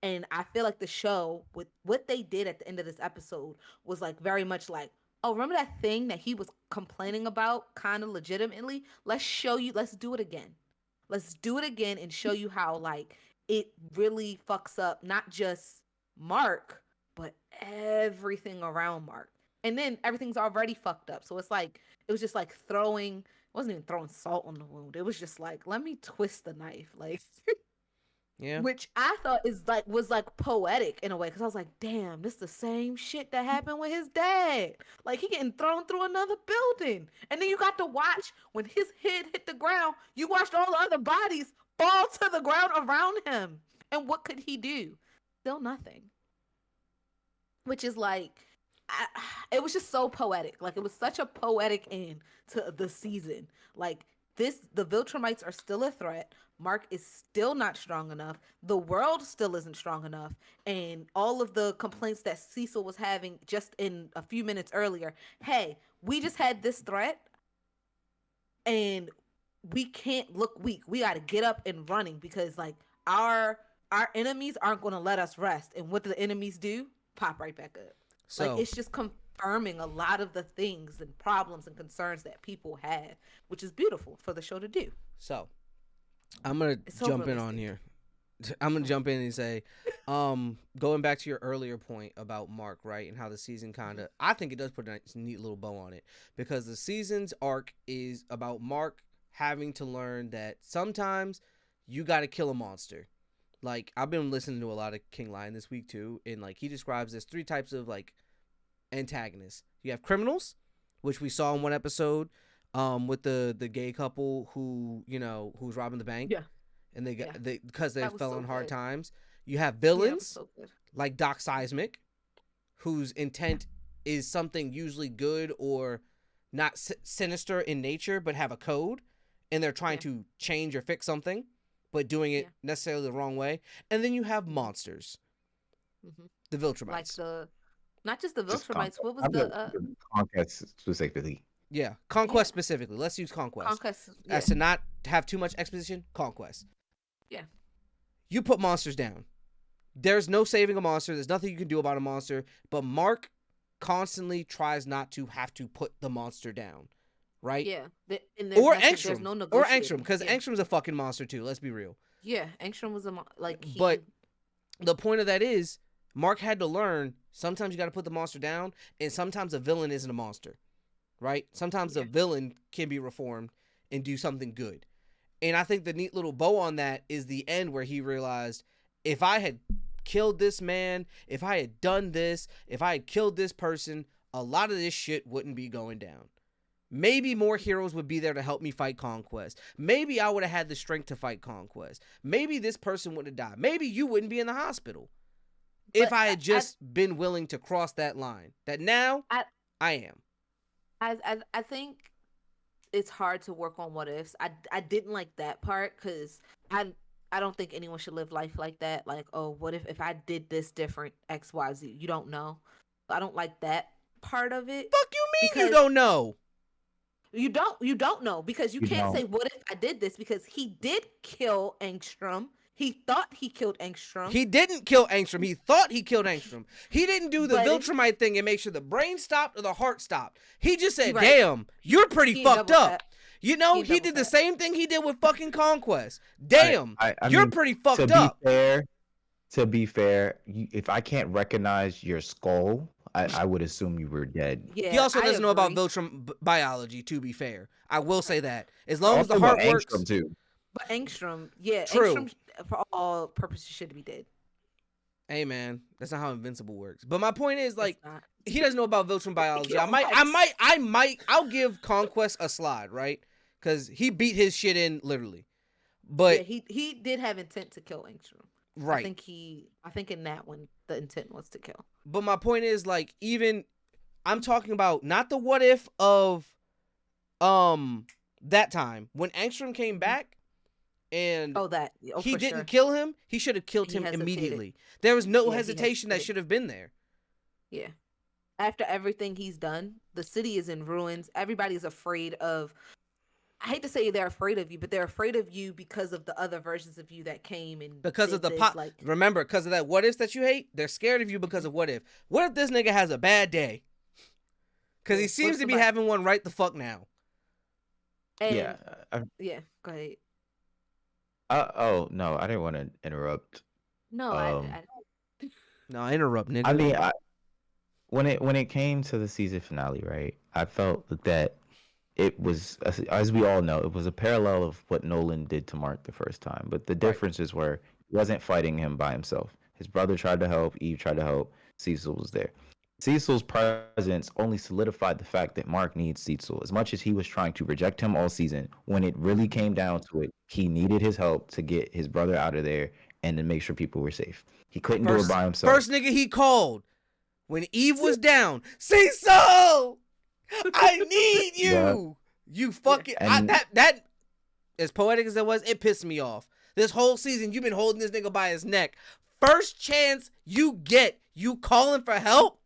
And I feel like the show with what they did at the end of this episode was like very much like, oh, remember that thing that he was complaining about kind of legitimately? Let's do it again. Let's do it again and show you how like it really fucks up not just Mark, but everything around Mark. And then everything's already fucked up. So it's like it was just like throwing wasn't even throwing salt on the wound. It was just like, let me twist the knife. Like Yeah. which I thought was like poetic in a way because I was like, damn, this is the same shit that happened with his dad. Like he getting thrown through another building, and then you got to watch when his head hit the ground. You watched all the other bodies fall to the ground around him, and what could he do? Still nothing. Which is like, it was just so poetic. Like it was such a poetic end to the season. Like the Viltrumites are still a threat. Mark is still not strong enough. The world still isn't strong enough. And all of the complaints that Cecil was having just in a few minutes earlier. Hey, we just had this threat and we can't look weak. We got to get up and running because like our enemies aren't going to let us rest. And what do the enemies do? Pop right back up. So like it's just confirming a lot of the things and problems and concerns that people have, which is beautiful for the show to do. So I'm gonna jump in on here. I'm gonna jump in and say, going back to your earlier point about Mark, right, and how the season I think it does put a neat little bow on it because the season's arc is about Mark having to learn that sometimes you got to kill a monster. Like I've been listening to a lot of King Lion this week too, and like he describes there's 3 types of like antagonists. You have criminals, which we saw in one episode. With the gay couple who who's robbing the bank, and they because they fell in hard times. You have villains like Doc Seismic, whose intent is something usually good or not sinister in nature, but have a code, and they're trying to change or fix something, but doing it necessarily the wrong way. And then you have monsters, the Viltrumites, like not just the Viltrumites. What was the Conquest specifically? Yeah, Conquest specifically. Let's use Conquest. As to not have too much exposition, Conquest. Yeah. You put monsters down. There's no saving a monster. There's nothing you can do about a monster. But Mark constantly tries not to have to put the monster down. Right? Yeah. Or Angstrom. Or Angstrom. Because Angstrom's a fucking monster too. Let's be real. Yeah. Angstrom was But the point of that is, Mark had to learn sometimes you got to put the monster down. And sometimes a villain isn't a monster. Right? Sometimes a villain can be reformed and do something good. And I think the neat little bow on that is the end where he realized, if I had killed this man, if I had done this, if I had killed this person, a lot of this shit wouldn't be going down. Maybe more heroes would be there to help me fight Conquest. Maybe I would have had the strength to fight Conquest. Maybe this person would have died. Maybe you wouldn't be in the hospital. If I had just been willing to cross that line. That now, I am. I think it's hard to work on what ifs. I didn't like that part because I don't think anyone should live life like that. Like, oh, what if I did this different X, Y, Z? You don't know. I don't like that part of it. Fuck you mean you don't know? You don't know because you can't say what if I did this because he did kill Angstrom. He thought he killed Angstrom. He didn't kill Angstrom. He thought he killed Angstrom. He didn't do the Viltrumite thing and make sure the brain stopped or the heart stopped. He just said, damn, you're pretty fucked up. You know, he did the same thing he did with fucking Conquest. Damn, you're pretty fucked up. To be fair, if I can't recognize your skull, I would assume you were dead. Yeah, he also doesn't know about Viltrum biology, to be fair. I will say that. As long as the heart works. Angstrom too. But Angstrom, true. Angstrom, for all purposes, should be dead. Hey man, that's not how Invincible works. But my point is, like, It's not. he doesn't know about Viltrum biology. I'll give Conquest a slide, right? Because he beat his shit in literally. But he did have intent to kill Angstrom. right. I think in that one the intent was to kill. But my point is, like, even I'm talking about not the what if of that time when Angstrom came back and he didn't kill him. He should have killed him immediately. There was no hesitation that should have been there. Yeah. After everything he's done, the city is in ruins. Everybody's afraid of. I hate to say they're afraid of you, but they're afraid of you because of the other versions of you that came and because of the pop. Like, remember, because of that what if that you hate, they're scared of you because of what if. What if this nigga has a bad day? Because he seems to be having one right the fuck now. And, yeah. Go ahead. Oh no, I didn't want to interrupt. No, I no, interrupt, nigga. I mean, when it came to the season finale, right? I felt that it was, as we all know, it was a parallel of what Nolan did to Mark the first time. But the differences were he wasn't fighting him by himself. His brother tried to help. Eve tried to help. Cecil was there. Cecil's presence only solidified the fact that Mark needs Cecil. As much as he was trying to reject him all season, when it really came down to it, he needed his help to get his brother out of there and to make sure people were safe. He couldn't do it by himself. First nigga he called when Eve was down. Cecil! I need you! Yeah. You fucking... that, as poetic as it was, it pissed me off. This whole season, you've been holding this nigga by his neck. First chance you get, you calling for help?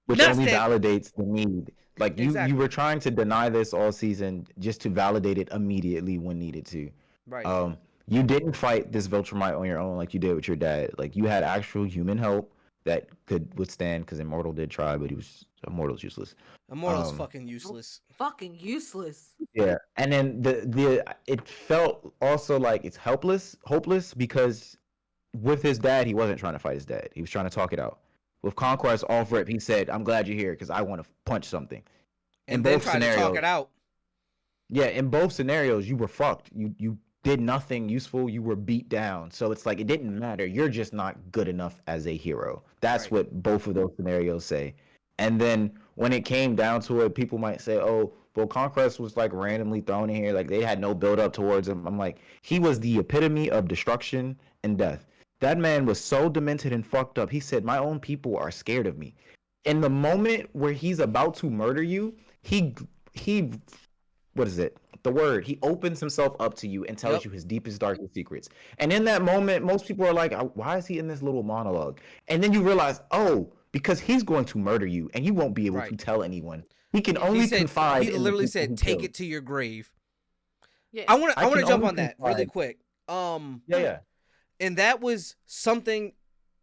Which only validates the need. Like, you were trying to deny this all season just to validate it immediately when needed to. Right. You didn't fight this Viltrumite on your own like you did with your dad. Like, you had actual human help that could withstand, because Immortal did try, but Immortal's useless. Immortal's fucking useless. Fucking useless. Yeah. And then it felt also like it's hopeless because with his dad, he wasn't trying to fight his dad. He was trying to talk it out. With Conquest off rip, he said, "I'm glad you're here because I want to punch something." And then tried to talk it out. Yeah, in both scenarios, you were fucked. You did nothing useful. You were beat down. So it's like it didn't matter. You're just not good enough as a hero. That's what both of those scenarios say. And then when it came down to it, people might say, "Oh, well, Conquest was like randomly thrown in here. Like they had no build up towards him." I'm like, he was the epitome of destruction and death. That man was so demented and fucked up. He said, "My own people are scared of me." In the moment where he's about to murder you, he what is it? The word. He opens himself up to you and tells you his deepest, darkest secrets. And in that moment, most people are like, "Why is he in this little monologue?" And then you realize, oh, because he's going to murder you and you won't be able to tell anyone. He can only confide. He literally said, "Take it to your grave." Yeah. I want to jump on that really quick. Yeah. And that was something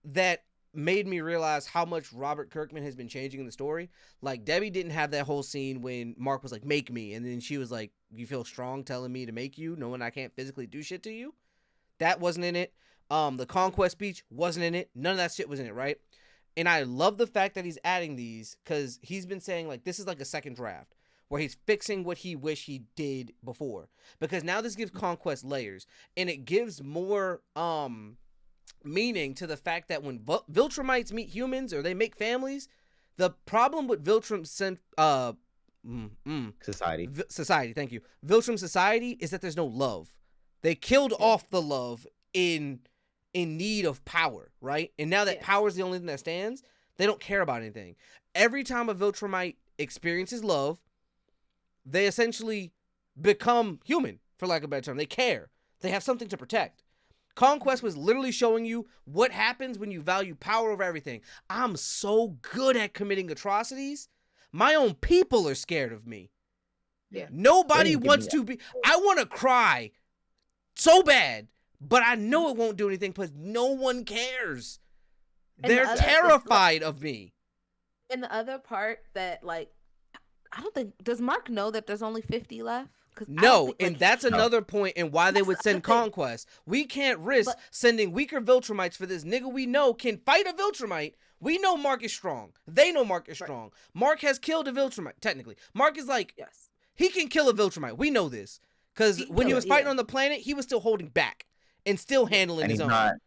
that made me realize how much Robert Kirkman has been changing in the story. Like, Debbie didn't have that whole scene when Mark was like, "Make me." And then she was like, "You feel strong telling me to make you, knowing I can't physically do shit to you?" That wasn't in it. The Conquest speech wasn't in it. None of that shit was in it, right? And I love the fact that he's adding these because he's been saying, like, this is like a second draft where he's fixing what he wished he did before. Because now this gives Conquest layers. And it gives more meaning to the fact that when Viltrumites meet humans or they make families, the problem with Viltrum society, thank you. Viltrum society is that there's no love. They killed off the love in need of power, right? And now that power is the only thing that stands, they don't care about anything. Every time a Viltrumite experiences love, they essentially become human, for lack of a better term. They care. They have something to protect. Conquest was literally showing you what happens when you value power over everything. I'm so good at committing atrocities. My own people are scared of me. Yeah. Nobody wants to be. I want to cry so bad, but I know it won't do anything because no one cares. They're terrified of me. And the other part that, like, I don't think, does Mark know that there's only 50 left? No, and that's another point in why they would send Conquest. We can't risk sending weaker Viltrumites for this nigga we know can fight a Viltrumite. We know Mark is strong. They know Mark is strong. Mark has killed a Viltrumite, technically. Mark is like, he can kill a Viltrumite. We know this. Because when he was fighting on the planet, he was still holding back and still handling his own.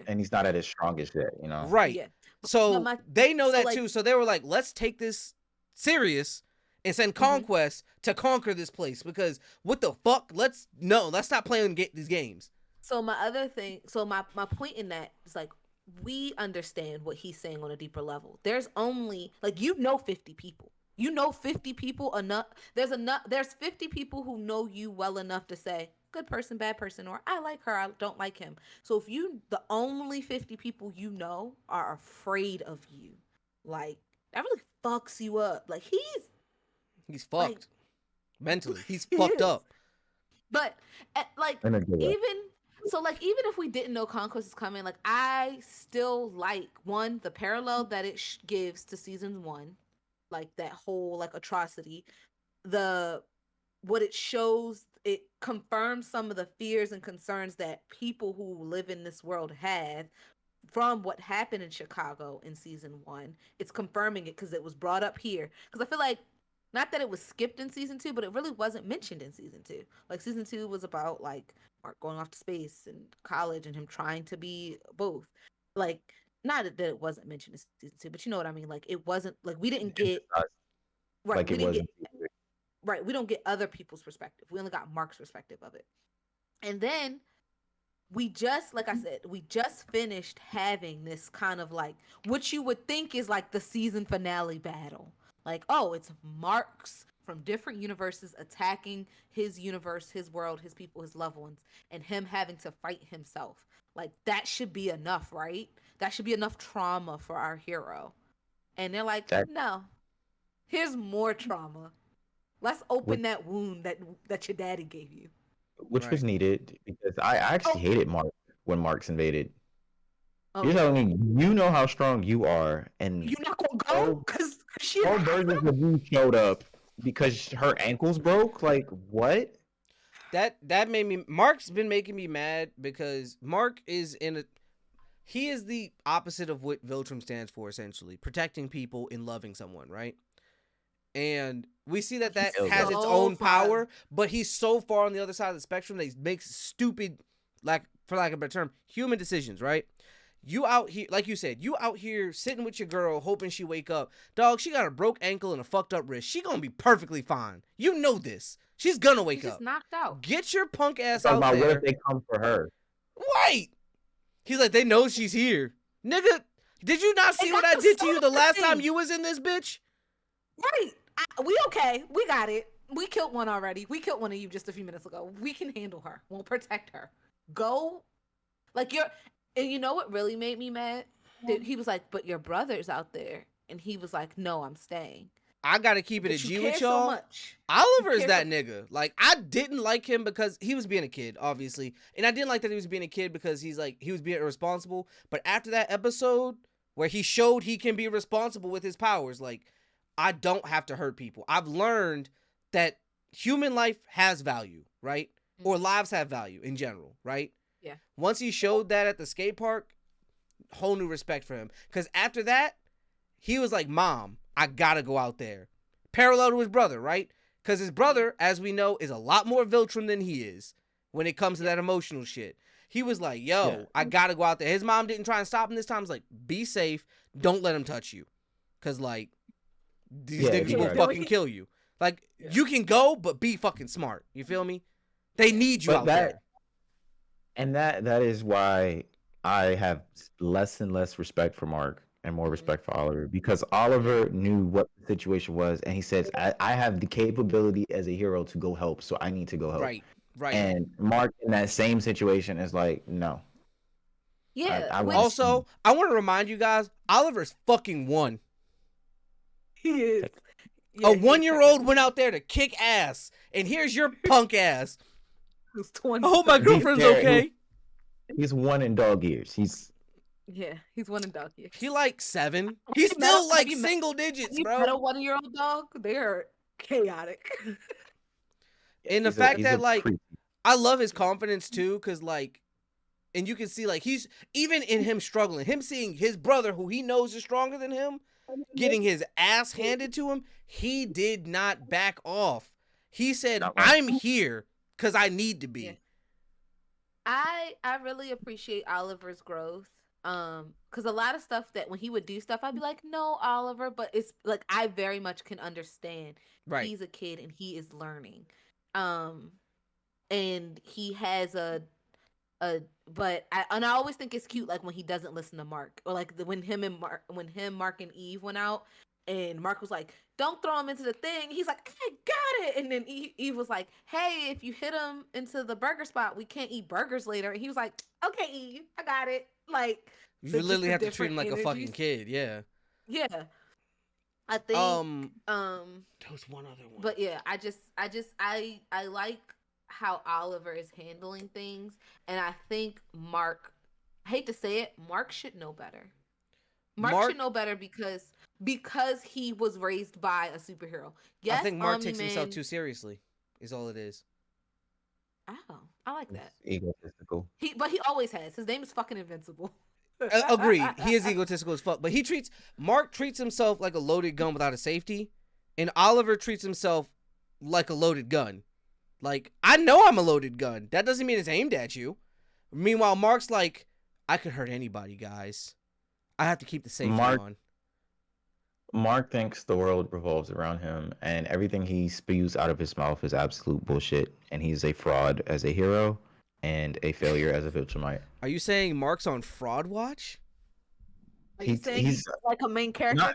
and he's not at his strongest yet, you know. Right. Yeah. So my- they know so, that like- too. So they were like, let's take this serious and send Conquest to conquer this place, because what the fuck? Let's stop playing these games. So my other thing, so my point in that is like, we understand what he's saying on a deeper level. There's only like 50 people. 50 people enough. There's 50 people who know you well enough to say good person, bad person, or I like her, I don't like him. So if the only 50 people you know are afraid of you, like that really fucks you up. Like he's fucked like, mentally. He's he fucked is. up. But like In a good way. even if we didn't know Conquest is coming, like I still like the parallel that it gives to season 1, like that whole like atrocity, what it shows, it confirms some of the fears and concerns that people who live in this world have from what happened in Chicago in season 1. It's confirming it because it was brought up here. Because I feel like, not that it was skipped in season 2, but it really wasn't mentioned in season 2. Like season 2 was about like Mark going off to space and college and him trying to be both. Like, not that it wasn't mentioned in season 2, but you know what I mean. Like it wasn't like we didn't get right. Like We it didn't get wasn't. right. We don't get other people's perspective. We only got Mark's perspective of it. And then we just, like I said, we just finished having this kind of like what you would think is like the season finale battle. Like, oh, it's Marks from different universes attacking his universe, his world, his people, his loved ones, and him having to fight himself. Like, that should be enough, right? That should be enough trauma for our hero. And they're like, no, here's more trauma. Let's open that wound that your daddy gave you. Which was needed, because I actually hated Mark when Marks invaded. Oh, You're telling me you know how strong you are, and you're not gonna go because she. all versions of you showed up because her ankles broke. Like what? That made me. Mark's been making me mad because Mark is he is the opposite of what Viltrum stands for, essentially protecting people and loving someone, right? And we see that has its own power, but he's so far on the other side of the spectrum that he makes stupid, for lack of a better term, human decisions, right? You out here, like you said, you out here sitting with your girl hoping she wake up. Dog, she got a broke ankle and a fucked up wrist. She gonna be perfectly fine. You know this. She's gonna wake up. She's knocked out. Get your punk ass out there. What if they come for her? Right. He's like, they know she's here. Nigga, did you not see what I did to you the last time you was in this bitch? Right. We okay. We got it. We killed one already. We killed one of you just a few minutes ago. We can handle her. We'll protect her. Go. Like and you know what really made me mad? He was like, but your brother's out there. And he was like, no, I'm staying. I gotta keep it a G with y'all. So Oliver is that nigga. Like, I didn't like him because he was being a kid, obviously. And I didn't like that he was being a kid because he was being irresponsible. But after that episode where he showed he can be responsible with his powers, like, I don't have to hurt people. I've learned that human life has value, right? Mm-hmm. Or lives have value in general, right? Yeah. Once he showed that at the skate park, whole new respect for him. Because after that, he was like, Mom, I gotta go out there. Parallel to his brother, right? Because his brother, as we know, is a lot more Viltrum than he is when it comes to that emotional shit. He was like, yo, I gotta go out there. His mom didn't try and stop him this time. He's like, be safe. Don't let him touch you. Because, like, these niggas will fucking kill you. Like, you can go, but be fucking smart. You feel me? They need you out there. And that is why I have less and less respect for Mark and more respect for Oliver, because Oliver knew what the situation was, and he says, I have the capability as a hero to go help, so I need to go help. Right. And Mark in that same situation is like, no. Yeah. I want to remind you guys, Oliver's fucking won. He is. Yeah, a 1-year-old went out there to kick ass, and here's your punk ass. Who's 20? I hope my girlfriend's okay. He's one in dog years. He's one in dog years. He like 7. He's still like single digits, bro. A 1-year-old dog, they are chaotic. And the fact that like, I love his confidence too, because like, and you can see like he's even in him struggling, him seeing his brother who he knows is stronger than him, getting his ass handed to him, he did not back off. He said, I'm here because I need to be. I really appreciate Oliver's growth. Because a lot of stuff that when he would do stuff, I'd be like, no, Oliver, but it's like I very much can understand. Right. He's a kid and he is learning. Um, and he has a but I always think it's cute like when he doesn't listen to Mark, or like when Mark and Eve went out and Mark was like, don't throw him into the thing, he's like, I got it, and then Eve was like, hey, if you hit him into the burger spot we can't eat burgers later, and he was like, okay Eve, I got it. Like, You literally have to treat him like a fucking kid. Yeah. I think there was one other one, but yeah, I like how Oliver is handling things, and I think Mark, I hate to say it, Mark should know better. Mark should know better because he was raised by a superhero. Yes, I think Mark Omni-Man, takes himself too seriously. Is all it is. Oh, I like that. It's egotistical. But he always has. His name is fucking Invincible. Agreed. He is egotistical as fuck, but Mark treats himself like a loaded gun without a safety, and Oliver treats himself like a loaded gun. Like, I know I'm a loaded gun. That doesn't mean it's aimed at you. Meanwhile, Mark's like, I could hurt anybody, guys. I have to keep the safety on. Mark thinks the world revolves around him, and everything he spews out of his mouth is absolute bullshit, and he's a fraud as a hero and a failure as a Viltrumite. Are you saying Mark's on fraud watch? Are you saying he's like a main character?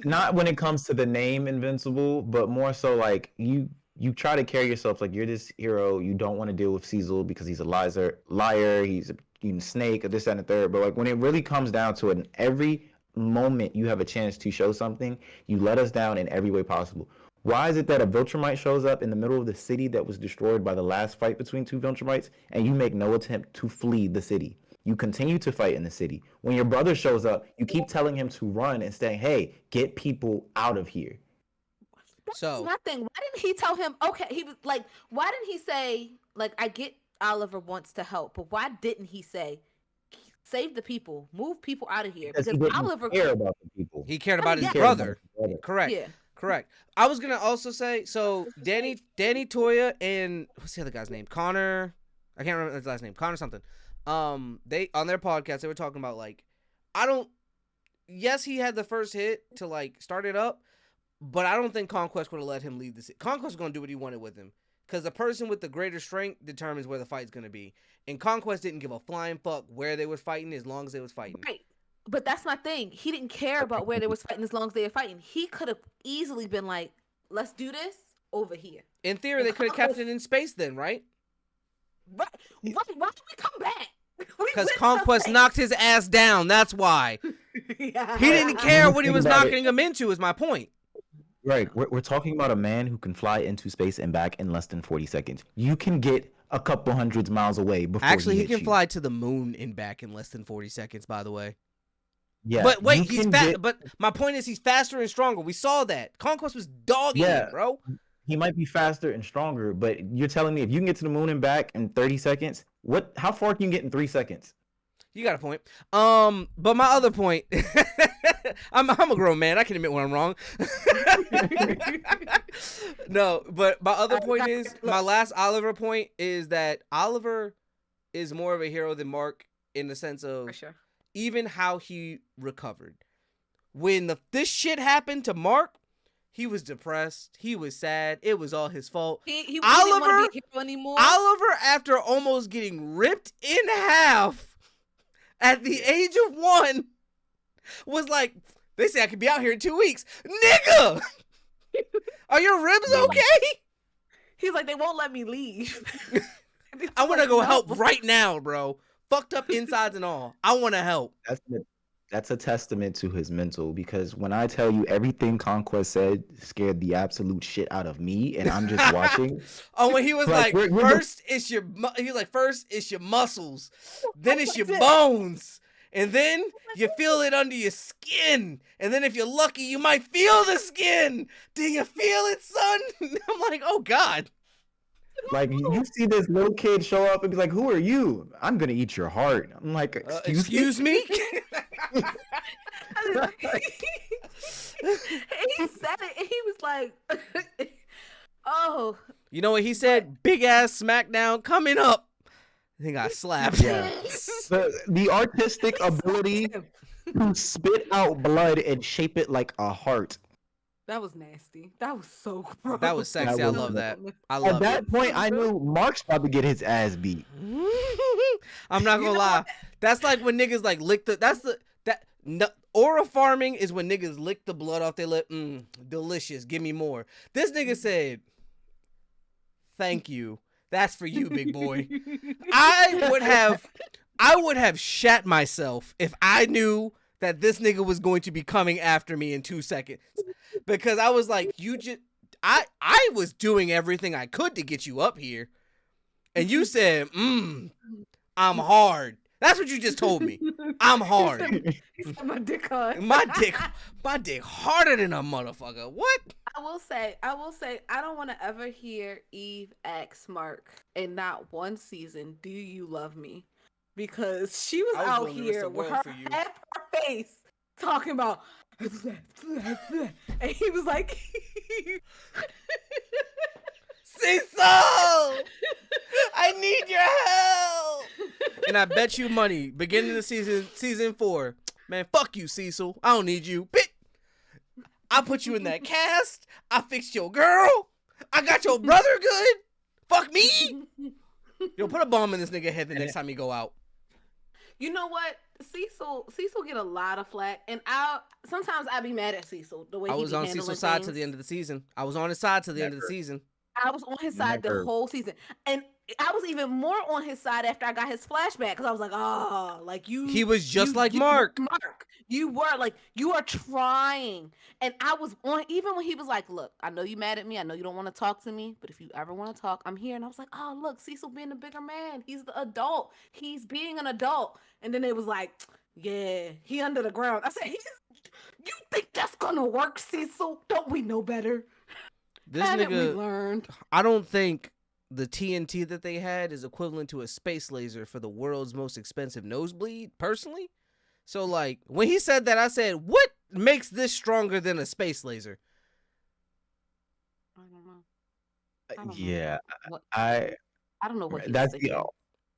Not when it comes to the name Invincible, but more so like you try to carry yourself like you're this hero. You don't want to deal with Cecil because he's a liar. He's a snake, or this, that, and the third. But like when it really comes down to it, in every moment you have a chance to show something, you let us down in every way possible. Why is it that a Viltrumite shows up in the middle of the city that was destroyed by the last fight between two Viltrumites, and you make no attempt to flee the city? You continue to fight in the city. When your brother shows up, you keep telling him to run and saying, hey, get people out of here. That's nothing. Why didn't he tell him, okay, he was like, why didn't he say, like, I get Oliver wants to help, but why didn't he say, save the people, move people out of here? Because Oliver cared about the people. He cared about his brother. Correct. Yeah. Correct. I was gonna also say, so Danny Toya and what's the other guy's name? Connor. I can't remember his last name. Connor something. They on their podcast they were talking about like, yes, he had the first hit to like start it up, but I don't think Conquest would have let him lead the city. Conquest was gonna do what he wanted with him, because the person with the greater strength determines where the fight's gonna be, and Conquest didn't give a flying fuck where they was fighting as long as they was fighting. Right. But that's my thing. He didn't care about where they was fighting as long as they were fighting. He could have easily been like, let's do this over here. In theory, they could have kept it in space then, right? Right. Why did we come back? Because Conquest knocked his ass down. That's why. Yeah. He didn't care what he was knocking him into, is my point. Right. We're talking about a man who can fly into space and back in less than 40 seconds. You can get a couple hundreds miles away before he can fly to the moon and back in less than 40 seconds, by the way. Yeah. But wait, he's fast. But my point is he's faster and stronger. We saw that. Conquest was dogging him, bro. He might be faster and stronger, but you're telling me if you can get to the moon and back in 30 seconds, how far can you get in 3 seconds? You got a point. But my other point, I'm a grown man. I can admit when I'm wrong. No, but my other point is, my last Oliver point is that Oliver is more of a hero than Mark in the sense of even how he recovered. When this shit happened to Mark, he was depressed. He was sad. It was all his fault. He didn't want to be a hero anymore. Oliver, after almost getting ripped in half at the age of 1, was like, they say I could be out here in 2 weeks. Nigga! Are your ribs okay? He's like, they won't let me leave. I want to go help right now, bro. Fucked up insides and all. I want to help. That's a testament to his mental, because when I tell you everything Conquest said scared the absolute shit out of me, and I'm just watching. When he was like, first it's your muscles, then it's your bones, and then you feel it under your skin, and then if you're lucky, you might feel the skin. Do you feel it, son? I'm like, oh God. Like, you see this little kid show up and be like, who are you? I'm going to eat your heart. I'm like, excuse me? He said it and he was like, oh. You know what he said? Big ass SmackDown coming up. He got slapped. Yeah. The artistic ability to spit out blood and shape it like a heart. That was nasty. That was so gross. That was sexy. That I was love that. I At love that it. point, I knew Mark's about to get his ass beat. I'm not gonna lie. That's like when niggas like lick the. That's the that. No, aura farming is when niggas lick the blood off their lip. Delicious. Give me more. This nigga said, "Thank you. That's for you, big boy." I would have shat myself if I knew that this nigga was going to be coming after me in 2 seconds, because I was like, I was doing everything I could to get you up here, and you said, I'm hard. That's what you just told me. I'm hard. He said my dick hard. My dick harder than a motherfucker. What? I will say, I don't want to ever hear Eve ask Mark in not one season, "Do you love me?" Because she was I was out willing to risk here the with world her for you. half her face talking about, and he was like, Cecil, I need your help. And I bet you money, beginning of season 4, man, fuck you, Cecil. I don't need you. Bitch. I put you in that cast. I fixed your girl. I got your brother good. Fuck me. Yo, put a bomb in this nigga head the next time he go out. You know what? Cecil get a lot of flack, and sometimes I be mad at Cecil the way I he was be on handling Cecil's side things. to the end of the season. I was on his side to the end of the season. I was on his side the whole season, and I was even more on his side after I got his flashback, because I was like, oh, like you. He was just like Mark. Mark, you were like, you are trying, and I was on, even when he was like, look, I know you mad at me, I know you don't want to talk to me, but if you ever want to talk, I'm here. And I was like, oh, look, Cecil being the bigger man, he's the adult, he's being an adult. And then it was like, yeah, he under the ground. I said, you think that's gonna work, Cecil? Don't we know better? This Haven't we nigga, learned? I don't think the TNT that they had is equivalent to a space laser for the world's most expensive nosebleed, personally. So, like, when he said that, I said, what makes this stronger than a space laser? I don't know. I don't Yeah, know. I. I don't know what he was That's thinking. the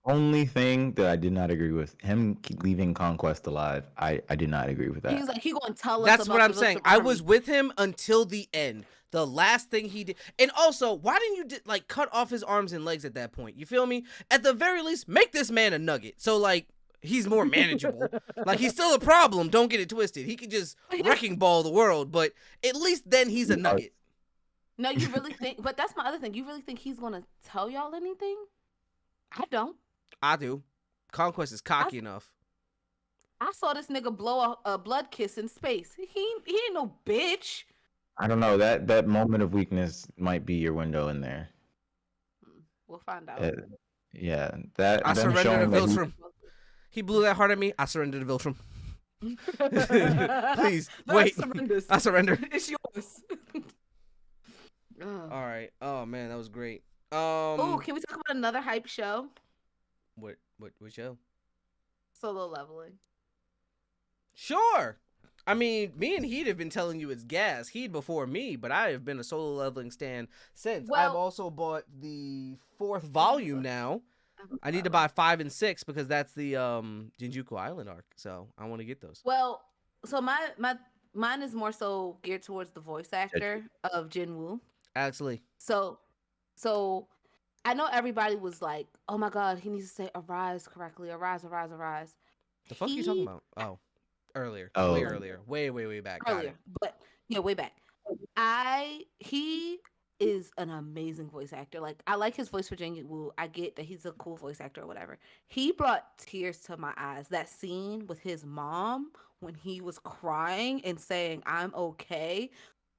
only thing that I did not agree with. Him leaving Conquest alive. I did not agree with that. He was like, he gonna tell us. That's about what I'm the saying. Richard I Army. was with him until the end. The last thing he did. And also, why didn't you, like, cut off his arms and legs at that point? You feel me? At the very least, make this man a nugget. So, like, he's more manageable. Like, he's still a problem. Don't get it twisted. He could just wrecking ball the world. But at least then he's a nugget. No, you really think? But that's my other thing. You really think he's gonna tell y'all anything? I don't. I do. Conquest is cocky enough. I saw this nigga blow a blood kiss in space. He ain't no bitch. I don't know. That moment of weakness might be your window in there. We'll find out. Yeah, that. I them surrender to showing that Viltrum. He blew that hard at me. I surrender to Viltrum. Please, wait. I surrender. It's yours. All right. Oh, man, that was great. Oh, can we talk about another hype show? What show? Solo Leveling. Sure. I mean, me and Heat have been telling you it's gas. Heat before me, but I have been a Solo Leveling stan since. Well- I've also bought the 4th volume now. I need to buy 5 and 6 because that's the Jinjuku Island arc. So I want to get those. Well, so mine is more so geared towards the voice actor of Jinwoo. Alex Lee. So I know everybody was like, "Oh my God, he needs to say arise correctly, arise." The fuck are you talking about? Oh, earlier. Oh. Way earlier. Way back. Got Earlier, it. but yeah, way back. He is an amazing voice actor. Like, I like his voice for Jinwoo. I get that he's a cool voice actor or whatever. He brought tears to my eyes. That scene with his mom when he was crying and saying, "I'm okay."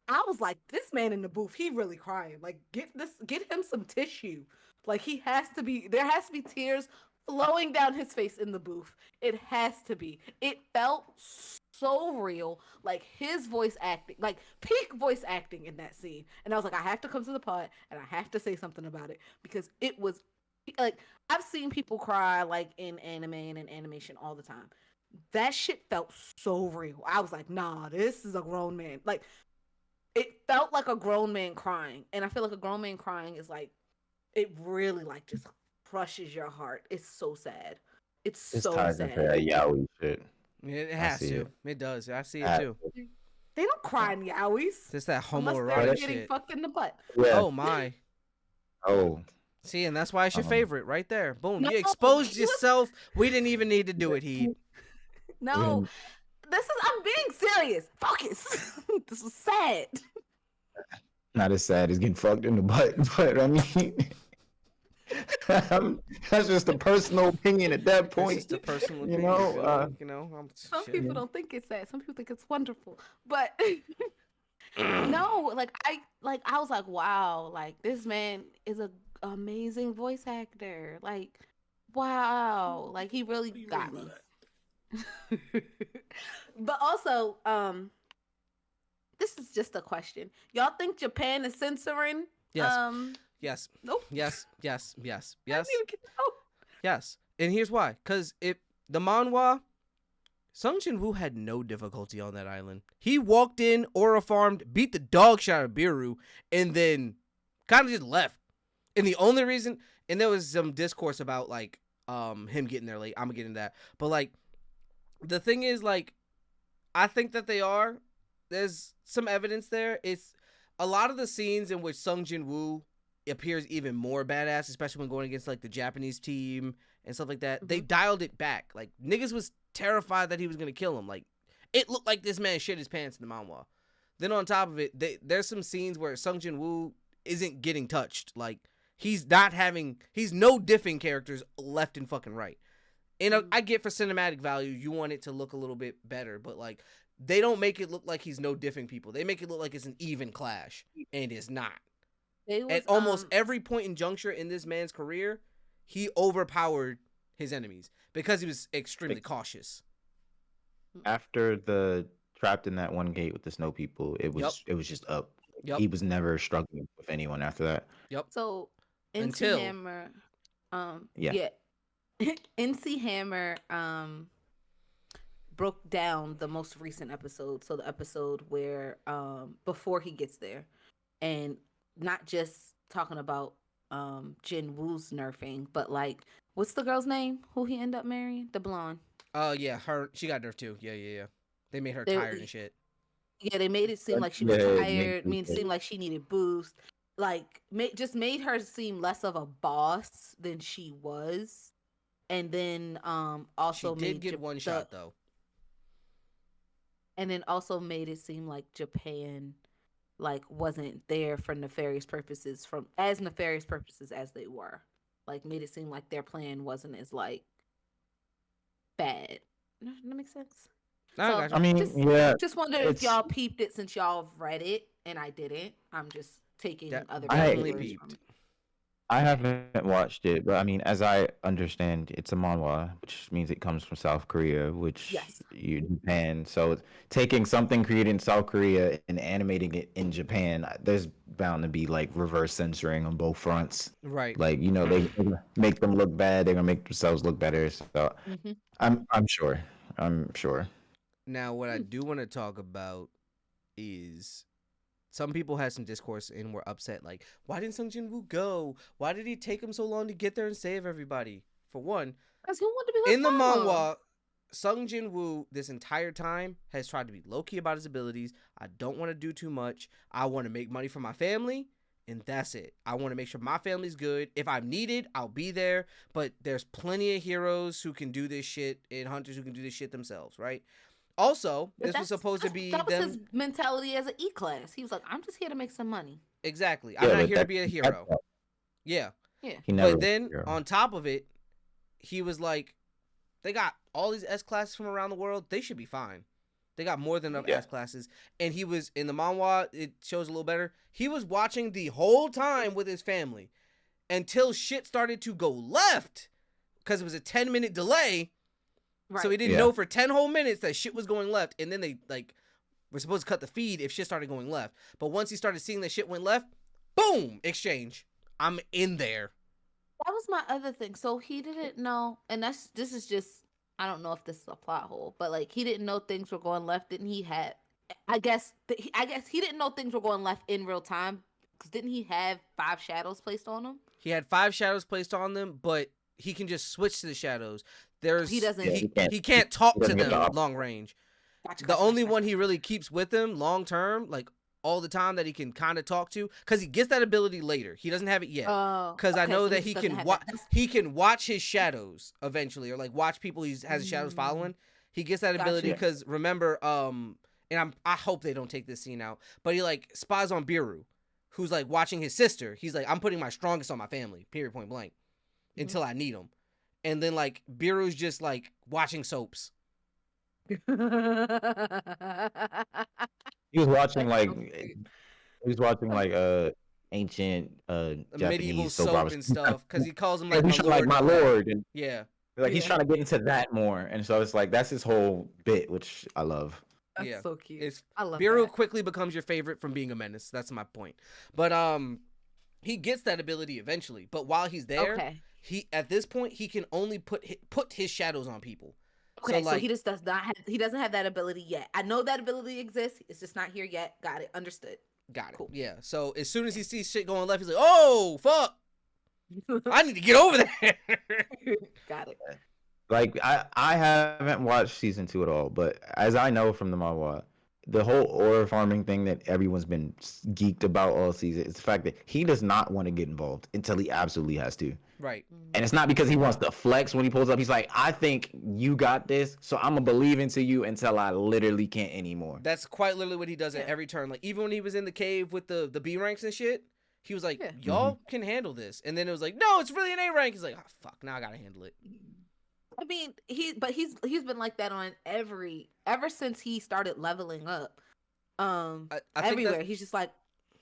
I was like, this man in the booth, he really crying. Like, get him some tissue. Like, there has to be tears flowing down his face in the booth. It has to be. It felt so real. Like, his voice acting, like peak voice acting in that scene. And I was like, I have to come to the pod and I have to say something about it, because it was like, I've seen people cry like in anime and in animation all the time. That shit felt so real. I was like, nah, this is a grown man. Like, it felt like a grown man crying, and I feel like a grown man crying is like it really like just crushes your heart. It's so sad. It's This so ties into sad. that yaoi shit. It I has see to. it. It does. I see it Uh, too. They don't cry in yaois It's that unless But they're homoerotic it- getting shit. fucked in the butt. yeah. Oh my. Oh. See, and that's why it's your Um. favorite right there. Boom. No, You exposed he was yourself. We didn't even need to do it, Heat. no. When, I'm being serious. Focus. This was sad. not as sad as getting fucked in the butt, but I mean, that's just a personal opinion at that That's point. just a personal You opinion. know, feel uh, me? You know, Some shit. people don't think it's sad. Some people think it's wonderful. But no, I was like, wow, like this man is a amazing voice actor. Like, wow, like he really got me. But also, this is just a question. Y'all think Japan is censoring? Yes. Yes. Nope. Yes. Yes. Yes. I Yes. didn't even get to know. Yes. And here's why. Because the manhwa, Sung Jin-woo had no difficulty on that island. He walked in, aura farmed, beat the dog shit out of Biru, and then kind of just left. And the only reason, and there was some discourse about like him getting there late. I'm gonna get into that. But like the thing is, like, I think that there's some evidence there. It's a lot of the scenes in which Sung Jin-woo appears even more badass, especially when going against like the Japanese team and stuff like that. They dialed it back. Like niggas was terrified that he was gonna kill him. Like it looked like this man shit his pants in the manhwa. Then on top of it, there's some scenes where Sung Jin-woo isn't getting touched. Like he's no diffing characters left and fucking right. And I get for cinematic value, you want it to look a little bit better, but like they don't make it look like he's no diffing people. They make it look like it's an even clash, and it's not. At almost every point in juncture in this man's career, he overpowered his enemies because he was extremely cautious. after the trapped in that one gate with the snow people, it was just up. Yep. He was never struggling with anyone after that. Yep. So Until- NC Hammer, Yeah. NC Hammer broke down the most recent episode. So the episode where before he gets there, and not just talking about Jin Woo's nerfing, but like what's the girl's name who he ended up marrying? The blonde. Oh yeah, she got nerfed too. Yeah. They made her They- tired and shit. Yeah, they made it seem like she was Yeah, it tired. makes It seemed like she needed boost. Like, just made her seem less of a boss than she was. And then also She did made get one shot though. and then also made it seem like Japan like wasn't there for nefarious purposes as they were. Like made it seem like their plan wasn't as like bad. That makes sense. I So- got you. I mean, Just- yeah. Just wondered if It's- y'all peeped it since y'all have read it and I didn't. I'm just taking That- other I- definitely words peeped. from- I haven't watched it, but I mean, as I understand, it's a manhwa, which means it comes from South Korea, which Yes. Japan. So taking something created in South Korea and animating it in Japan, there's bound to be like reverse censoring on both fronts. Right. Like they're gonna make them look bad, they're gonna make themselves look better. So Mhm. I'm sure. I'm sure. Now, what I do want to talk about is some people had some discourse and were upset. Like, why didn't Sung Jin Woo go? Why did he take him so long to get there and save everybody? For one, 'Cause who wanted to be in the like Mama? manhwa, Sung Jin Woo this entire time has tried to be low key about his abilities. I don't want to do too much. I want to make money for my family, and that's it. I want to make sure my family's good. If I'm needed, I'll be there. But there's plenty of heroes who can do this shit and hunters who can do this shit themselves, right? Also, But this was supposed to be that was them. his mentality as an E class. He was like, I'm just here to make some money. Exactly. Yeah, I'm not but here to be a hero. Yeah. He never But then was a hero. on top of it, he was like, they got all these S classes from around the world. They should be fine. They got more than enough Yeah. S classes. And he was in the manhwa, it shows a little better. He was watching the whole time with his family until shit started to go left because it was a 10-minute delay. Right. So he didn't Yeah. know for 10 whole minutes that shit was going left. And then they were supposed to cut the feed if shit started going left. But once he started seeing that shit went left, boom, exchange. I'm in there. That was my other thing. So he didn't know, and this is just I don't know if this is a plot hole, but like he didn't know things were going left. Didn't he have I guess he didn't know things were going left in real time. Because didn't he have 5 shadows placed on him? He had 5 shadows placed on them, but he can just switch to the shadows. He There's doesn't. Yeah, he can't talk he to doesn't get the them long range. Gotcha, The gotcha, only gotcha, one gotcha. he really keeps with him long term, like all the time, that he can kind of talk to, because he gets that ability later. He doesn't have it yet. Oh, Because I okay, know so that he he just doesn't can have watch. that. That's- He can watch his shadows eventually, or like watch people he has his shadows Mm, following. He gets that ability Gotcha. because remember, and I hope they don't take this scene out, but he like spies on Biru, who's like watching his sister. He's like, I'm putting my strongest on my family, period, point blank, until I need them. And then like Biru's just like watching soaps. He was watching That's like so cute. he was watching like ancient A medieval Japanese soap soap operas. and stuff, because he calls him Yeah, like my he's trying, like lord and my all that. lord, and Yeah, like he's Yeah. trying to get into that more, and so it's like that's his whole bit, which I love. That's yeah. so cute. It's I love Biru that. quickly becomes your favorite from being a menace. That's my point. But he gets that ability eventually. But while he's there, Okay. he at this point he can only put his shadows on people. Okay, so like he just does not have he doesn't have that ability yet. I know that ability exists. It's just not here yet. Got it. Understood. got it. Cool. Yeah. So as soon as he sees shit going left, he's like, "Oh fuck! I need to get over there." Got it. Like I haven't watched season 2 at all, but as I know from the manhwa, the whole aura farming thing that everyone's been geeked about all season is the fact that he does not want to get involved until he absolutely has to. Right. And it's not because he wants to flex when he pulls up. He's like, I think you got this, so I'm gonna believe into you until I literally can't anymore. That's quite literally what he does at Yeah. every turn. Like even when he was in the cave with the B ranks and shit, he was like, Yeah. "Y'all can handle this," and then it was like, "No, it's really an A rank." He's like, "Oh fuck, now I gotta handle it." I mean, he's been like that on ever since he started leveling up. I think Everywhere that's- he's just like,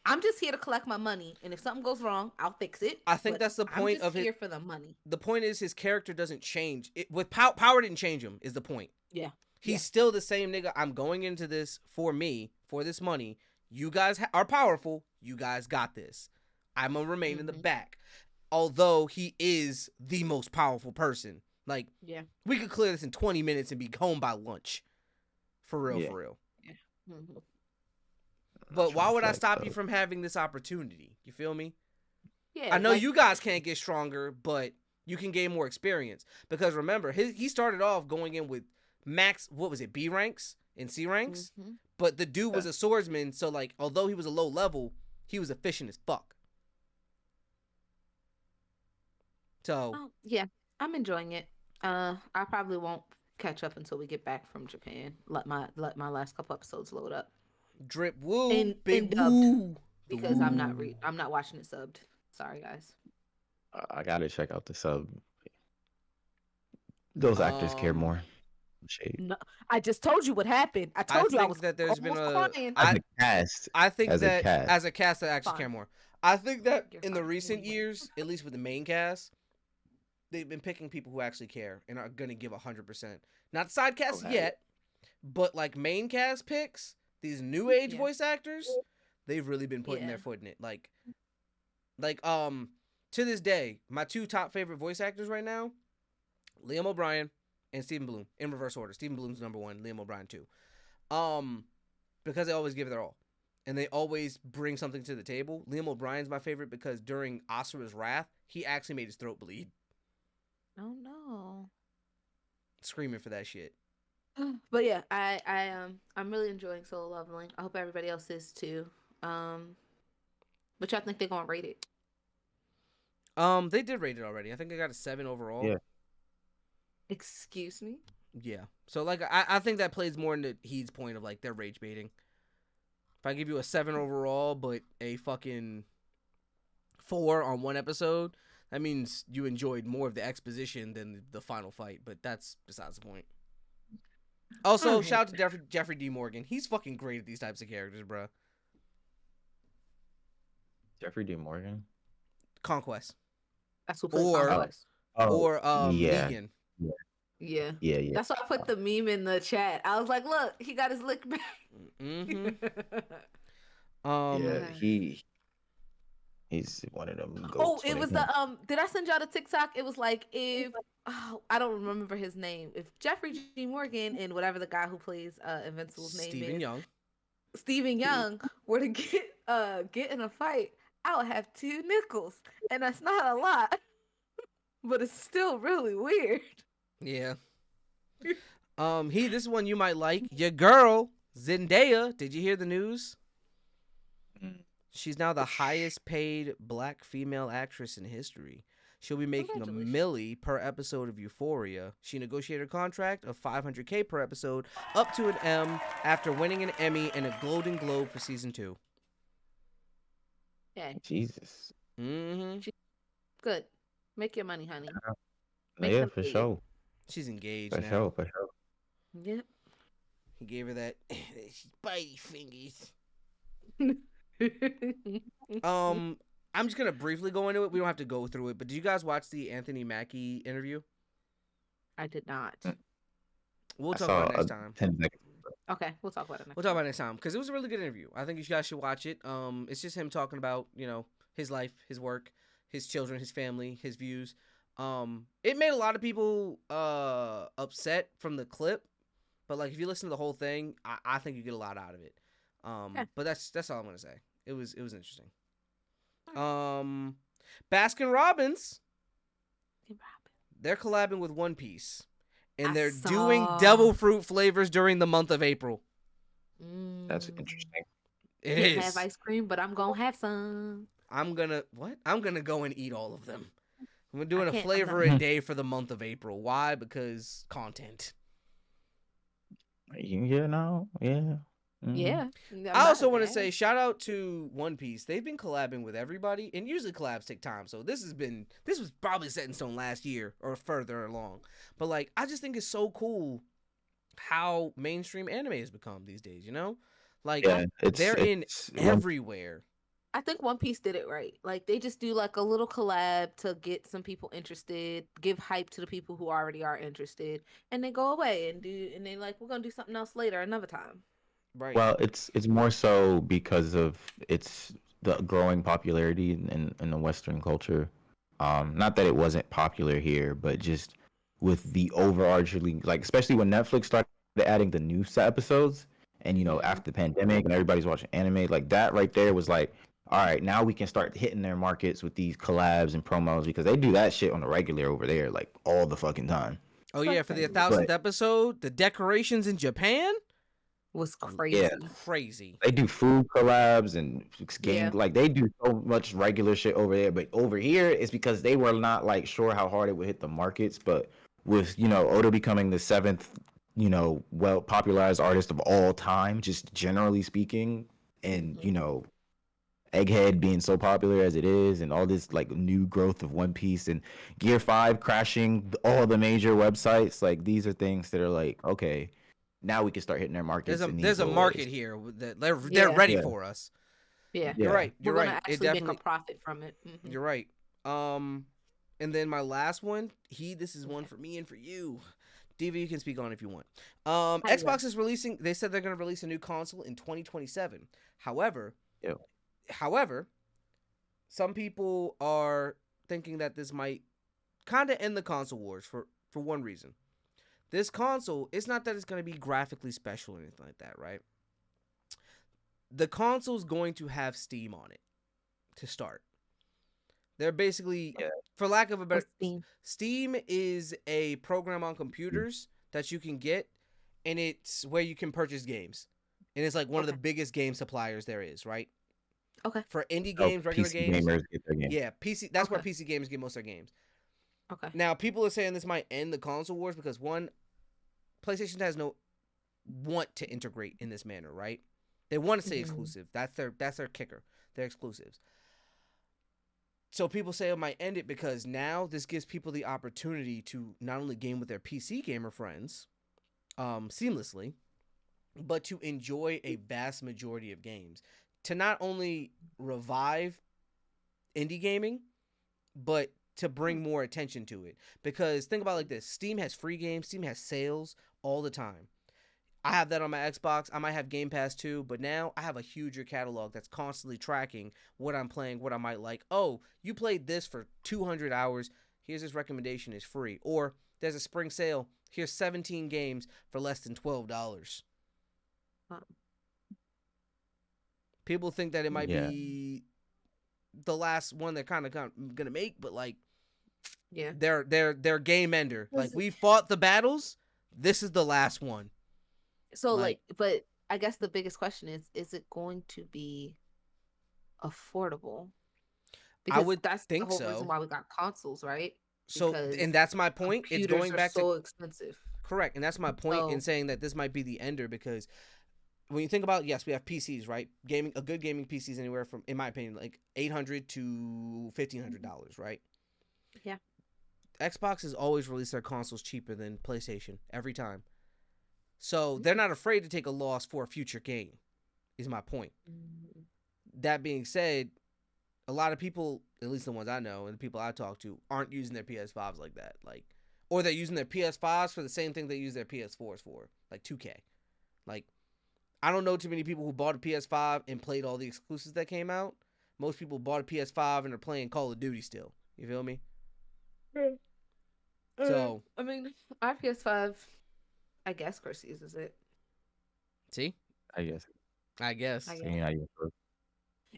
I'm just here to collect my money, and if something goes wrong, I'll fix it. I think but that's the point I'm just of it. here for the money. The point is his character doesn't change. With power didn't change him. Is the point? Yeah. He's Yeah. still the same nigga. I'm going into this for me, for this money. You guys are powerful. You guys got this. I'm gonna remain in the Mhm. back. Although he is the most powerful person. Like Yeah. we could clear this in 20 minutes and be home by lunch. For real, Yeah. for real. Mhm. But Trying why to would I flex, stop though. you from having this opportunity? You feel me? Yeah. I know like- you guys can't get stronger, but you can gain more experience. Because remember, he started off going in with max, what was it, B ranks and C ranks? Mhm. But the dude was a swordsman, so like, although he was a low level, he was efficient as fuck. So, Oh, yeah, I'm enjoying it. I probably won't catch up until we get back from Japan. Let my last couple episodes load up drip woo, In- big in dubbed. woo. The because I'm not woo. I'm not watching it subbed. Sorry, guys. I gotta check out the sub. Those actors care Um, more. Shade. No, I just told you what happened. I told you I think was that there's been almost a. crying. As I a cast, I think as a that cast. as a cast that actually care Fine. more. I think that You're in the fine. recent years, at least with the main cast, they've been picking people who actually care and are gonna give 100%. Not side cast Okay. yet, but like main cast picks, these new age Yeah. voice actors, they've really been putting their Yeah. foot in it. Like to this day, my 2 top favorite voice actors right now, Liam O'Brien and Stephen Bloom, in reverse order. Stephen Bloom's number 1, Liam O'Brien 2. Because they always give their all. And they always bring something to the table. Liam O'Brien's my favorite because during Asura's Wrath, he actually made his throat bleed. Oh no. Screaming for that shit. But yeah, I'm really enjoying Solo Leveling. I hope everybody else is too. But y'all think they're gonna rate it? They did rate it already. I think they got a 7 overall. Yeah. Excuse me? Yeah. So like I think that plays more into Heed's point of like they're rage baiting. If I give you a 7 overall but a fucking 4 on one episode, that means you enjoyed more of the exposition than the final fight, but that's besides the point. Also, Alright. shout out to Jeffrey D. Morgan. He's fucking great at these types of characters, bro. Jeffrey D. Morgan. Conquest. That's who plays Or- Conquest. Or yeah, Negan. Yeah. yeah. That's why I put the meme in the chat. I was like, look, he got his lick back. Mm-hmm. Yeah, he's one of them. Oh, goats it when was comes- the did I send y'all the TikTok? It was like if I don't remember his name. If Jeffrey G. Morgan and whatever the guy who plays Invincible's name Stephen is. Young. Stephen Young were to get in a fight, I would have 2 nickels, and that's not a lot, but it's still really weird. Yeah. This is one you might like. Your girl Zendaya. Did you hear the news? Mm. She's now the highest paid black female actress in history. She'll be making a Congratulations. milli per episode of Euphoria. She negotiated a contract of $500K per episode, up to an M, after winning an Emmy and a Golden Globe for season 2. Yeah, Jesus. Mm-hmm. good. Make your money, honey. Yeah, Make them for pay you. sure. She's engaged For now. sure, for sure. Yep. He gave her that spidey fingers. I'm just gonna briefly go into it. We don't have to go through it, but did you guys watch the Anthony Mackie interview? I did not. We'll I talk saw about it next time. 10 seconds. Okay, we'll talk about it next. We'll talk about it next time because it was a really good interview. I think you guys should watch it. It's just him talking about his life, his work, his children, his family, his views. It made a lot of people upset from the clip, but like if you listen to the whole thing, I think you get a lot out of it. Yeah. But that's all I'm gonna say. It was interesting. Baskin Robbins, they're collabing with One Piece, and I they're saw. doing devil fruit flavors during the month of April. That's interesting. It Can't is. have ice cream, but I'm gonna have some. I'm gonna go and eat all of them. We're doing a can't- I'm flavor not- a day for the month of April. Why? Because content. Yeah, no, yeah. Mhm. Yeah. I also want to say shout out to One Piece. They've been collabing with everybody, and usually collabs take time. So this was probably set in stone last year or further along. But like, I just think it's so cool how mainstream anime has become these days. Like Yeah, they're in it's everywhere. I think One Piece did it right. Like they just do like a little collab to get some people interested, give hype to the people who already are interested, and they go away and they like we're gonna do something else later another time. Right. Well, it's more so because of the growing popularity in the Western culture. Not that it wasn't popular here, but just with the overarching, like especially when Netflix started adding the new episodes, and Mhm. after the pandemic and everybody's watching anime, like that right there was like, all right, now we can start hitting their markets with these collabs and promos because they do that shit on the regular over there, like all the fucking time. Oh yeah, for the 1000th episode, the decorations in Japan Was crazy. Yeah. crazy. They do food collabs and game Yeah. like they do so much regular shit over there, but over here it's because they were not like sure how hard it would hit the markets. But with Oda becoming the 7th well popularized artist of all time, just generally speaking, and Egghead being so popular as it is, and all this like new growth of One Piece and Gear 5 crashing all the major websites, like these are things that are like, okay, now we can start hitting their markets. There's a market here that they're ready Yeah. for us. Yeah. You're right. You're We're right. gonna It actually make definitely. a profit from it. Mhm. You're right. And then my last one. This is one for me and for you. Diva, you can speak on it if you want. Xbox is releasing. They said they're going to release a new console in 2027. However, Ew. some people are thinking that this might kind of end the console wars for one reason. This console, it's not that it's going to be graphically special or anything like that, right? The console's going to have Steam on it to start. They're basically, for lack of a better, Steam is a program on computers that you can get, and it's where you can purchase games. And it's like one of the biggest game suppliers there is, right? Okay. For indie games, regular PC games. gamers get their games. Yeah, PC. That's where PC gamers get most of their games. Okay. Now, people are saying this might end the console wars because one, PlayStation has no want to integrate in this manner, right? They want to stay exclusive. That's their kicker. They're exclusives. So people say it might end it because now this gives people the opportunity to not only game with their PC gamer friends, seamlessly, but to enjoy a vast majority of games. To not only revive indie gaming, but to bring more attention to it. Because think about it like this. Steam has free games. Steam has sales all the time. I have that on my Xbox. I might have Game Pass too, but now I have a huger catalog that's constantly tracking what I'm playing, what I might like. Oh, you played this for 200 hours. Here's this recommendation, it's free. Or there's a spring sale. Here's 17 games for less than $12. People think that it might Yeah. be the last one they're kind of gonna make, but like Yeah. they're game ender. Like we fought the battles. This is the last one. So but I guess the biggest question is it going to be affordable? I Because would that's the think whole so. reason why we got consoles, right? So, Because and that's my point. It's computers going are back so to expensive. correct, and that's my point in So saying that this might be the ender because when you think about yes, we have PCs, right? A good gaming PC is anywhere from, in my opinion, like $800 to $1,500, right? Yeah. Xbox has always released their consoles cheaper than PlayStation every time, so they're not afraid to take a loss for a future game. Is my point. That being said, a lot of people, at least the ones I know and the people I talk to, aren't using their PS5s like that, like, or they're using their PS5s for the same thing they use their PS4s for, like 2K. Like, I don't know too many people who bought a PS5 and played all the exclusives that came out. Most people bought a PS5 and are playing Call of Duty still. You feel me? So, I mean, our PS5, I guess Chris uses it. see, I guess. I guess. I guess. Yeah, you prefer-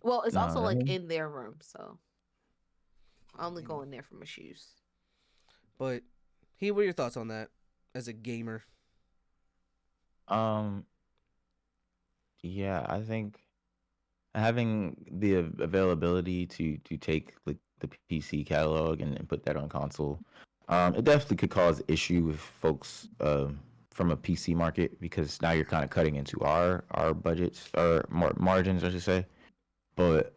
Well, it's No, also I like mean- in their room, so I only go in there for my shoes. But, what are your thoughts on that as a gamer? Yeah, I think having the availability to take like the PC catalog and put that on console, it definitely could cause issue with folks from a PC market because now you're kind of cutting into our budgets or margins, I should say. But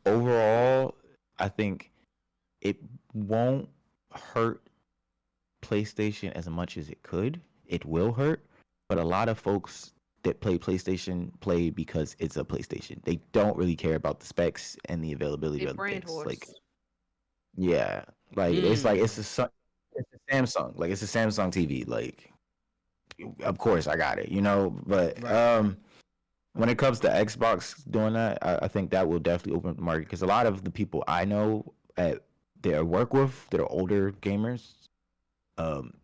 overall, I think it won't hurt PlayStation as much as it could. It will hurt, but a lot of folks that play PlayStation play because it's a PlayStation. They don't really care about the specs and the availability They of the brand things. horse. Like, yeah, like it's a Samsung. Like it's a Samsung TV. Like, of course I got it, you know. But Right. when it comes to Xbox doing that, I think that will definitely open up the market because a lot of the people I know that I work with that are older gamers,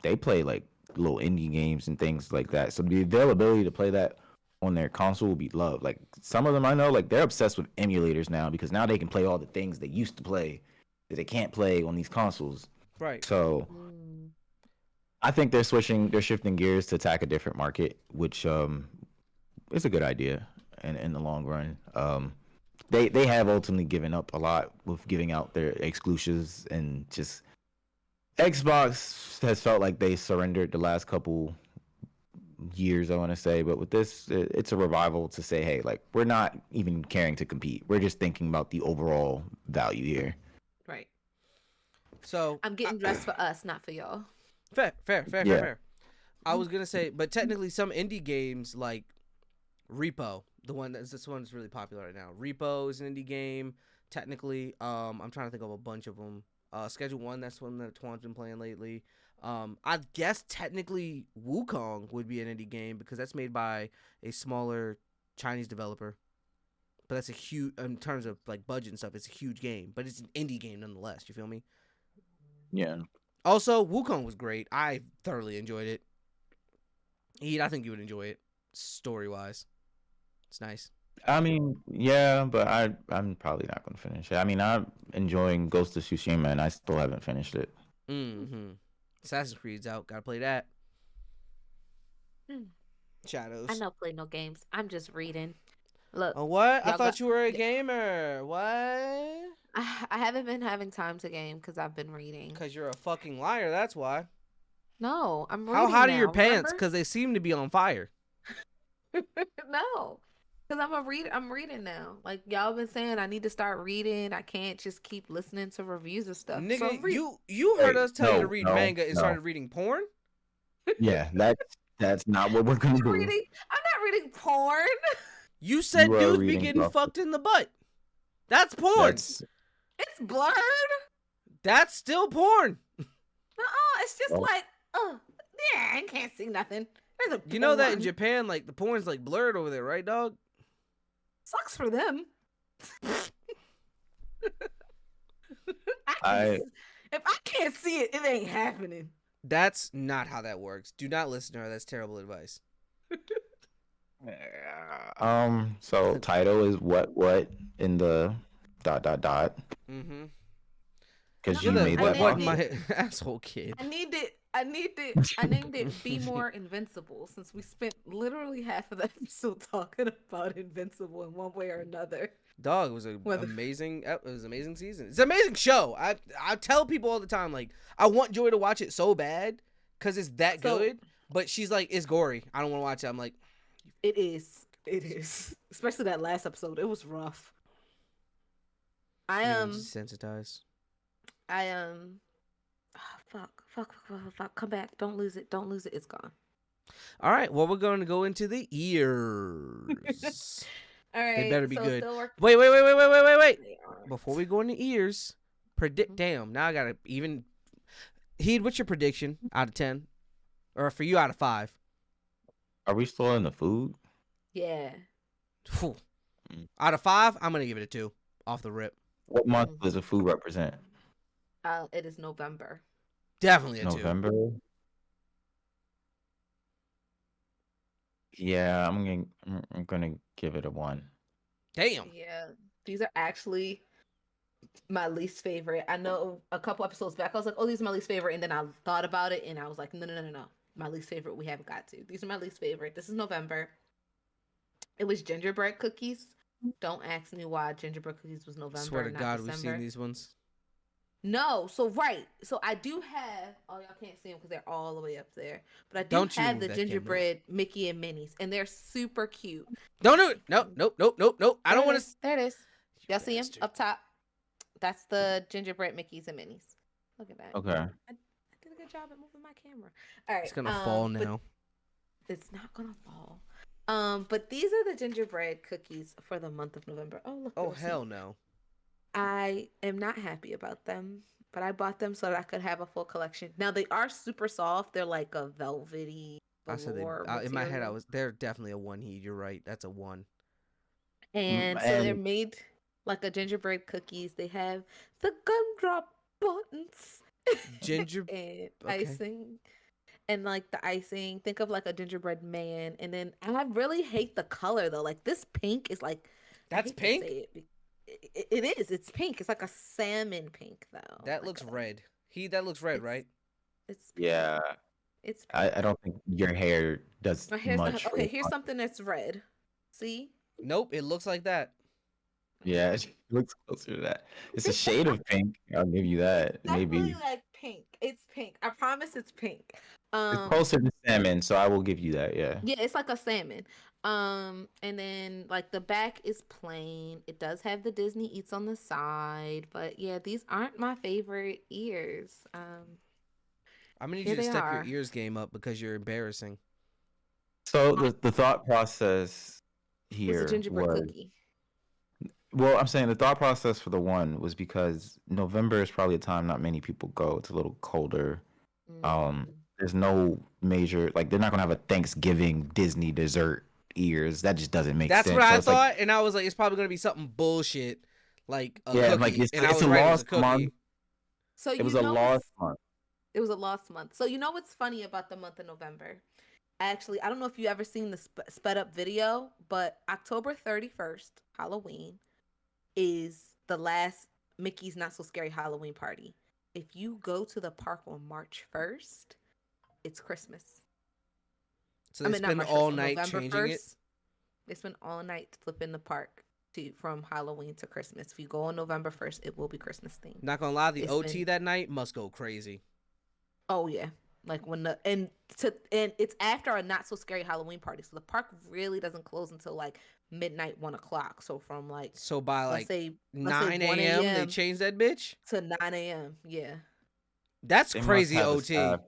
they play like little indie games and things like that. So the availability to play that on their console will be loved. Like some of them I know, like they're obsessed with emulators now because now they can play all the things they used to play that they can't play on these consoles. Right. So I think they're shifting gears to attack a different market, which is a good idea in the long run. They have ultimately given up a lot with giving out their exclusives and just Xbox has felt like they surrendered the last couple years, I want to say, but with this, it's a revival to say, hey, like we're not even caring to compete. We're just thinking about the overall value here. Right. So I'm getting dressed for us, not for y'all. fair. I was gonna say, but technically, some indie games like Repo, this one's really popular right now. Repo is an indie game. Technically, I'm trying to think of a bunch of them. Schedule One, that's one that Twan's been playing lately. I guess technically Wukong would be an indie game because that's made by a smaller Chinese developer. But that's a huge, in terms of like budget and stuff, it's a huge game. But it's an indie game nonetheless. You feel me? Yeah. Also, Wukong was great. I thoroughly enjoyed it. I think you would enjoy it, story-wise. It's nice. I mean, yeah, but I'm probably not gonna finish it. I mean, I'm enjoying Ghost of Tsushima, and I still haven't finished it. Assassin's Creed's out. Gotta play that. Shadows. I don't play no games. I'm just reading. Look. Oh, what? I y'all thought you were a gamer. What? I haven't been having time to game because I've been reading. Because you're a fucking liar. That's why. No, I'm reading. How hot are your now, pants? remember? Because they seem to be on fire. No, because I'm reading now. Like y'all been saying, I need to start reading. I can't just keep listening to reviews of stuff. So Nigga, I'm reading. you heard Hey, us tell you to no, read no, manga and no. started reading porn? Yeah, that's not what we're gonna do. I'm not reading porn. You said You are dudes be reading getting stuff. fucked in the butt. That's porn. That's It's blurred. That's still porn. It's just like, yeah, I can't see nothing. There's a You know that in porn. Japan, like the porn's like blurred over there, right, dog? Sucks for them. I If I can't see it, it ain't happening. That's not how that works. Do not listen to her. That's terrible advice. So title is what in the dot Mm-hmm. because You're you No, the made I what that what named up. it. my asshole kid. I named it Be More Invincible since we spent literally half of the episode talking about Invincible in one way or another. Dog, it was an Whether amazing. It was an amazing season. It's an amazing show. I tell people all the time, like, I want Joy to watch it so bad because it's that so good. But she's like, it's gory. I don't want to watch it. I'm like, it is. Especially that last episode. It was rough. I yeah, I'm am desensitized. I am fuck. Come back. Don't lose it. Don't lose it. It's gone. All right, well, we're going to go into the ears. All They right. better be so good. still work. Wait. They aren't. Before we go into ears, predict. Mhm. Damn, now I gotta even. Heed, what's your prediction out of 10, or for you out of 5? Are we still in the food? Yeah. Phew. Mm. Out of 5, I'm gonna give it a 2 off the rip. What month does the food represent? It is November. Definitely a 2. November. Yeah, I'm gonna give it a 1. Damn. Yeah. These are actually my least favorite. I know a couple episodes back, I was like, oh, these are my least favorite. And then I thought about it and I was like, no. My least favorite, we haven't got to. These are my least favorite. This is November. It was gingerbread cookies. Don't ask me why gingerbread cookies was November. Swear to not God, December. we've seen these ones. No, so right. So I do have, oh, y'all can't see them because they're all the way up there. But I do Don't you have move the that camera. gingerbread Mickey and Minnie's, and they're super cute. Don't do it. Nope. I don't want to. There it is. Y'all see them up top? That's the gingerbread Mickeys and Minnie's. Look at that. Okay. I did a good job at moving my camera. All right. It's gonna fall but now. It's not gonna fall. But these are the gingerbread cookies for the month of November. Oh, look. Oh there's hell some. no. I am not happy about them, but I bought them so that I could have a full collection. Now they are super soft. They're like a velvety I said velour in my head. material. They're definitely a 1 heed. You're right. That's a 1. And so they're And made like a gingerbread cookies. They have the gumdrop buttons. Ginger. And Okay. icing. And like the icing, think of like a gingerbread man. And then I really hate the color though. Like this pink is like I That's hate to pink? say it is. It's pink. It's like a salmon pink though. That Like looks a- red. That looks red, It's- right? It's pink. yeah, It's pink. I don't think your hair does My hair's much. not, okay. Here's something that's red. See? Nope. It looks like that. Yeah, it looks closer to that. It's a shade of pink. I'll give you that. Definitely Maybe like pink. It's pink. I promise it's pink. it's closer to salmon, so I will give you that. Yeah. Yeah, it's like a salmon. And then like the back is plain. It does have the Disney Eats on the side, but yeah, these aren't my favorite ears. I'm gonna need Here you to they step are. your ears game up because you're embarrassing. So the thought process It's here a gingerbread was cookie. well, I'm saying the thought process for the one was because November is probably a time not many people go. It's a little colder. Mm. There's no major like they're not gonna have a Thanksgiving Disney dessert ears. That just doesn't make That's sense. what So I it's like, thought, and I was like, it's probably gonna be something bullshit like a yeah, cookie. like and I it's was a right, it was a lost cookie. month. So It you was a know lost month. it was a lost month. So you know what's funny about the month of November? Actually, I don't know if you ever seen the sped up video, but October 31st, Halloween, is the last Mickey's Not So Scary Halloween party. If you go to the park on March 1st, it's Christmas. So they spend March 1st, all on night November changing it. 1st. They spend all night flipping the park from Halloween to Christmas. If you go on November 1st, it will be Christmas themed. Not gonna lie, the It's OT been- that night must go crazy. Oh yeah, like when and it's after a Not So Scary Halloween party, so the park really doesn't close until like midnight, 1 o'clock. So from like So by let's like say 9 1 a.m. they a.m. change that bitch. to 9 a.m. Yeah. That's They must crazy have a OT. staff-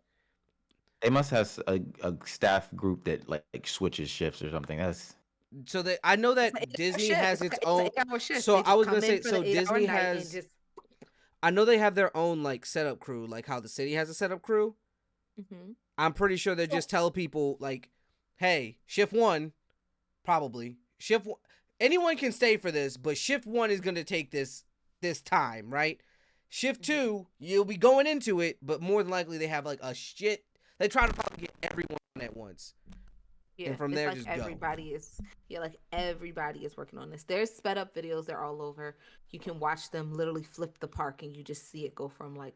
They must have a staff group that like switches shifts or something. That's So that I know that It's an 8-hour Disney shift. has It's its an own. 8-hour shift. So They I just was come gonna in say, for so the 8-hour Disney night and has. just I know they have their own like setup crew, like how the city has a setup crew. Mhm. I'm pretty sure they just tell people like, "Hey, shift 1, probably shift 1, anyone can stay for this, but shift 1 is gonna take this time, right? Shift 2, you'll be going into it, but more than likely they have like a shit. They try to probably get everyone at once. Yeah, And from it's there, like just go. everybody is working on this. There's sped up videos, they're all over. You can watch them literally flip the park and you just see it go from like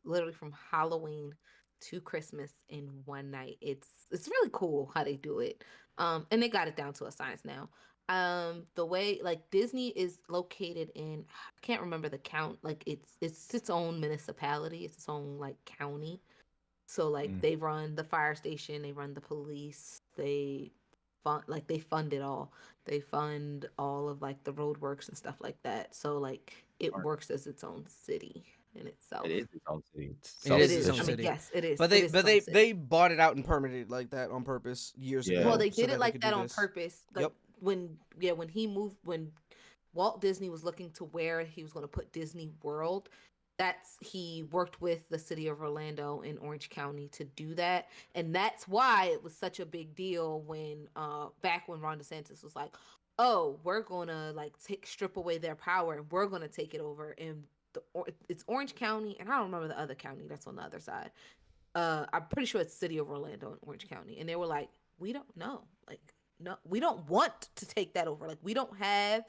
literally from Halloween to Christmas in one night. It's really cool how they do it. And they got it down to a science now. The way like Disney is located in I can't remember the count, like it's its own municipality, it's its own like county. So like Mm. they run the fire station, they run the police, they fund it all. They fund all of like the roadworks and stuff like that. So like it Smart. works as its own city in itself. It is its own city. It's It is It its is. own I mean, city. yes, it is. But It they is but its they own city. they bought it out and permitted it like that on purpose years Yeah. ago. Well, they so did it they like could that do on this. purpose. Like Yep. when Walt Disney was looking to where he was going to put Disney World, he worked with the city of Orlando in Orange County to do that, and that's why it was such a big deal when back when Ron DeSantis was like, "Oh, we're gonna like strip away their power and we're gonna take it over." And it's Orange County, and I don't remember the other county that's on the other side. I'm pretty sure it's City of Orlando and Orange County, and they were like, "We don't know, like, no, we don't want to take that over. Like, we don't have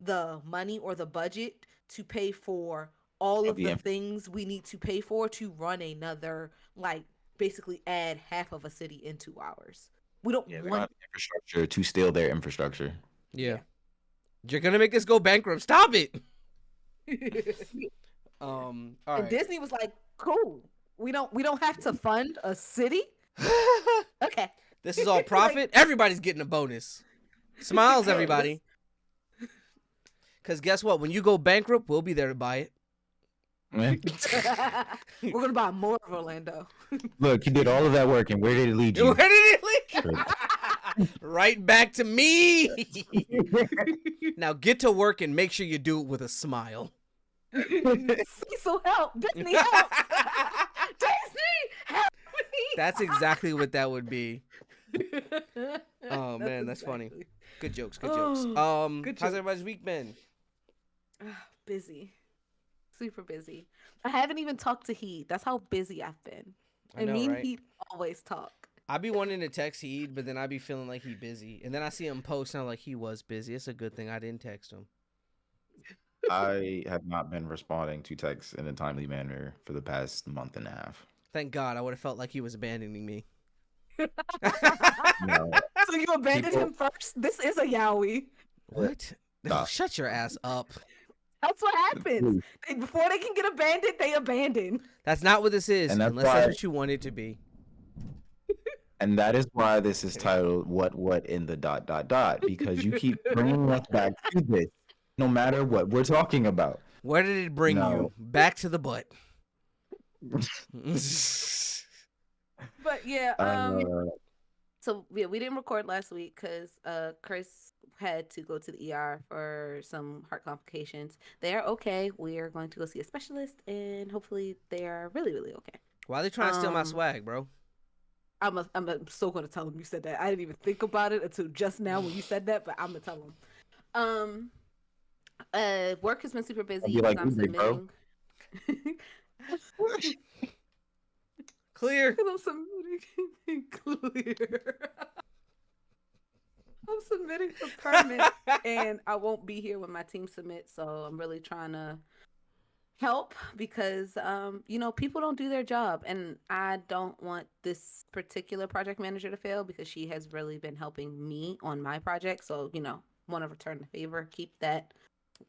the money or the budget to pay for all of the things we need to pay for to run another, like, basically add half of a city into ours. We don't Yeah, they don't want have the infrastructure to steal their infrastructure. Yeah. You're gonna make this go bankrupt. Stop it. All And right. Disney was like, "Cool, we don't have to fund a city. Okay, This is all profit. Everybody's getting a bonus. Smiles, Yeah, everybody. Because guess what? When you go bankrupt, we'll be there to buy it. we're gonna buy more of Orlando." Look, you did all of that work, and where did it lead you? Where did it lead? Right back to me. Now get to work and make sure you do it with a smile. Cecil, help! Disney, help! Disney, help me! That's exactly what that would be. Oh man, that's funny. Good jokes. Good jokes. Good How's jokes. everybody's week been? Busy, super busy. I haven't even talked to Heed. That's how busy I've been. I And know, me and right? Heed always talk. I be wanting to text Heed, but then I be feeling like he busy, and then I see him post, and I'm like, he was busy. It's a good thing I didn't text him. I have not been responding to texts in a timely manner for the past month and a half. Thank God. I would have felt like he was abandoning me. No. So you abandoned him first? This is a yaoi. What? Stop. Shut your ass up. That's what happens. Before they can get abandoned, they abandon. That's not what this is, And that's unless why- that's what you want it to be. And that is why this is titled "What in the ... because you keep bringing us back to this, no matter what we're talking about. Where did it bring No. you? Back to the butt. But yeah, Uh, so yeah, we didn't record last week because Chris had to go to the ER for some heart complications. They are okay. We are going to go see a specialist, and hopefully they are really, really okay. Why are they trying to steal my swag, bro? I'm so gonna tell him you said that. I didn't even think about it until just now when you said that, but I'm gonna tell him. Work has been super busy. I'll be like, I'm "You big bro." submitting. Clear. I'm submitting clear. I'm submitting for permit, and I won't be here when my team submits. So I'm really trying to help because people don't do their job, and I don't want this particular project manager to fail because she has really been helping me on my project. So want to return the favor, keep that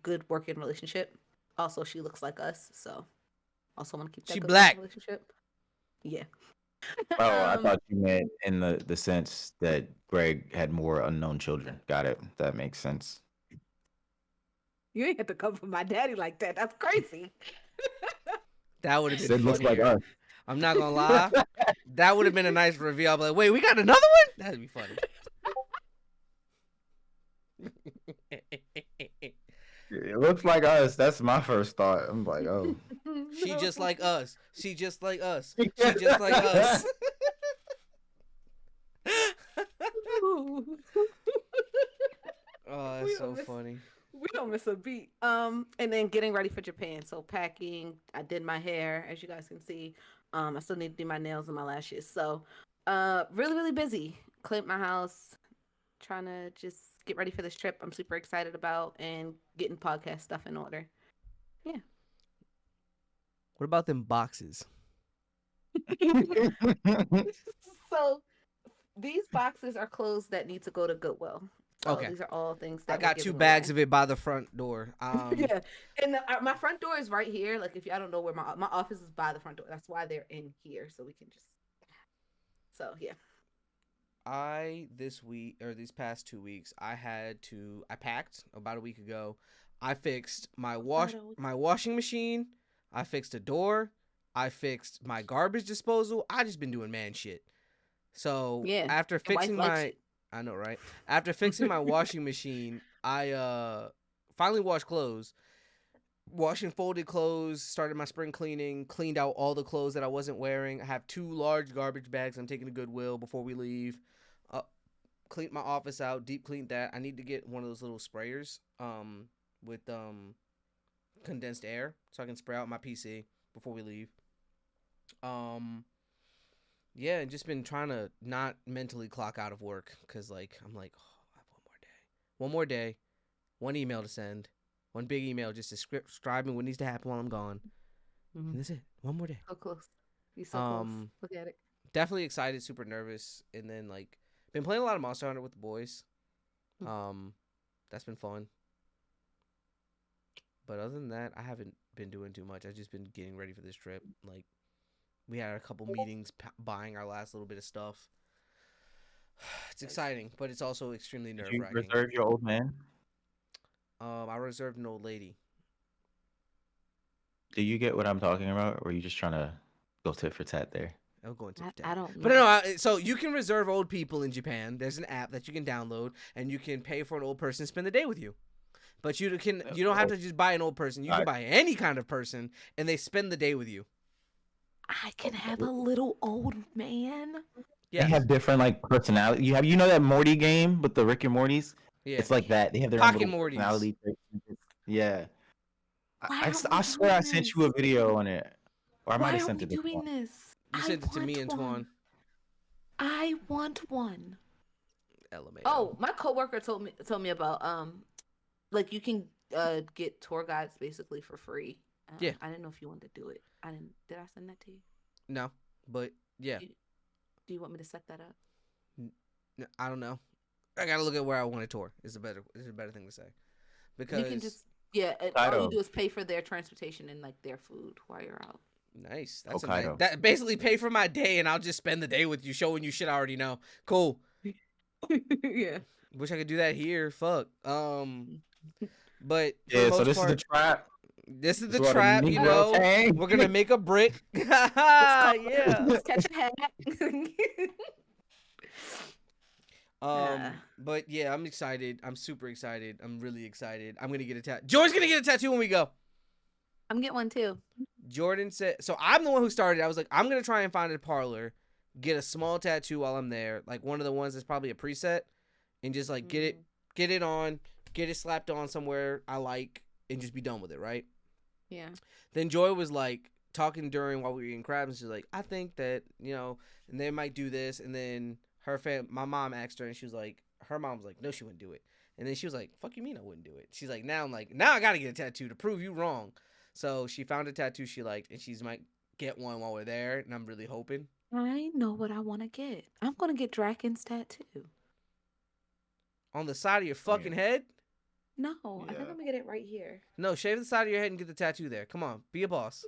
good working relationship. Also, she looks like us, so also want to keep that She good black. working relationship. Yeah. Oh, I thought you meant in the sense that Greg had more unknown children. Got it. That makes sense. You ain't have to come for my daddy like that. That's crazy. That would have been Sid looks like funnier. us. I'm not gonna lie. That would have been a nice reveal. I'll be like, wait, we got another one? That'd be funny. It looks like us. That's my first thought. I'm like, oh. She just like us. She just like us. She just like us. Oh, that's so funny. We don't miss a beat. And then getting ready for Japan. So packing. I did my hair, as you guys can see. I still need to do my nails and my lashes. So, really, really busy. cleaned my house, trying to just get ready for this trip I'm super excited about, and getting podcast stuff in order. Yeah. What about them boxes? So these boxes are clothes that need to go to Goodwill. So Okay. these are all things I that got we're 2 giving bags away. of it by the front door. Yeah, and my front door is right here. Like, if y'all don't know where my office is, by the front door. That's why they're in here, so we can just. So yeah. These past 2 weeks, I packed about a week ago. I fixed my washing machine. I fixed a door. I fixed my garbage disposal. I just been doing man shit. So Yeah, after your wife fixing likes my, it. I know, right? After fixing my washing machine, I finally washed clothes. Washing folded clothes, started my spring cleaning, cleaned out all the clothes that I wasn't wearing. I have 2 large garbage bags I'm taking to Goodwill before we leave. Cleaned my office out, deep cleaned that. I need to get one of those little sprayers with condensed air so I can spray out my PC before we leave. Yeah, and just been trying to not mentally clock out of work because I'm like, oh, I have one more day, one email to send, one big email just describing what needs to happen while I'm gone, and that's it. One more day. So close. He's so close. Look at it. Definitely excited, super nervous, and then been playing a lot of Monster Hunter with the boys. That's been fun. But other than that, I haven't been doing too much. I've just been getting ready for this trip. We had a couple meetings buying our last little bit of stuff. It's exciting, but it's also extremely Did you nerve-wracking. reserve your old man? I reserved an old lady. Do you get what I'm talking about, or are you just trying to go tit for tat there? I'm going to. I don't know. But no, so you can reserve old people in Japan. There's an app that you can download, and you can pay for an old person to spend the day with you. But you don't have to just buy an old person. You can buy any kind of person, and they spend the day with you. I can have a little old man. Yes. They have different personality. You know that Morty game with the Rick and Mortys? Yeah. It's like that. They have their Pocket own little Mortys. personality. Yeah. Why I swear I sent you a video on it. Or I might have sent it to Why are we doing Twan. this? You sent it to me and Twan. I want one. LMAO. Oh, my coworker told me about you can get tour guides basically for free. Yeah. I didn't know if you wanted to do it. Did I send that to you? No, but yeah. Do you want me to set that up? I don't know. I gotta look at where I want to tour. Is a better thing to say. Because you can just all you do is pay for their transportation and their food while you're out. Nice. That's that basically pay for my day, and I'll just spend the day with you, showing you shit I already know. Cool. Yeah. Wish I could do that here. Fuck. But yeah. So this is the trap. This is the trap. You know, we're gonna make a brick. Yeah. Let's catch a hat. But yeah, I'm excited. I'm super excited. I'm really excited. I'm gonna get a tattoo. Jordan's gonna get a tattoo when we go. I'm getting one too. Jordan said, so I'm the one who started. I was like, I'm gonna try and find a parlor, get a small tattoo while I'm there, like one of the ones that's probably a preset, and just get it on, get it slapped on somewhere I like, and just be done with it, right? Yeah. Then Joy was talking during while we were eating crabs, and she's like, I think that and they might do this, and then my mom asked her, and she was like, her mom was like, no, she wouldn't do it, and then she was like, fuck you mean I wouldn't do it? She's like, now I gotta get a tattoo to prove you wrong. So she found a tattoo she liked, and she's might get one while we're there, and I'm really hoping. I know what I want to get. I'm gonna get Draken's tattoo. On the side of your fucking head? No, I think I'm gonna get it right here. No, shave the side of your head and get the tattoo there. Come on, be a boss.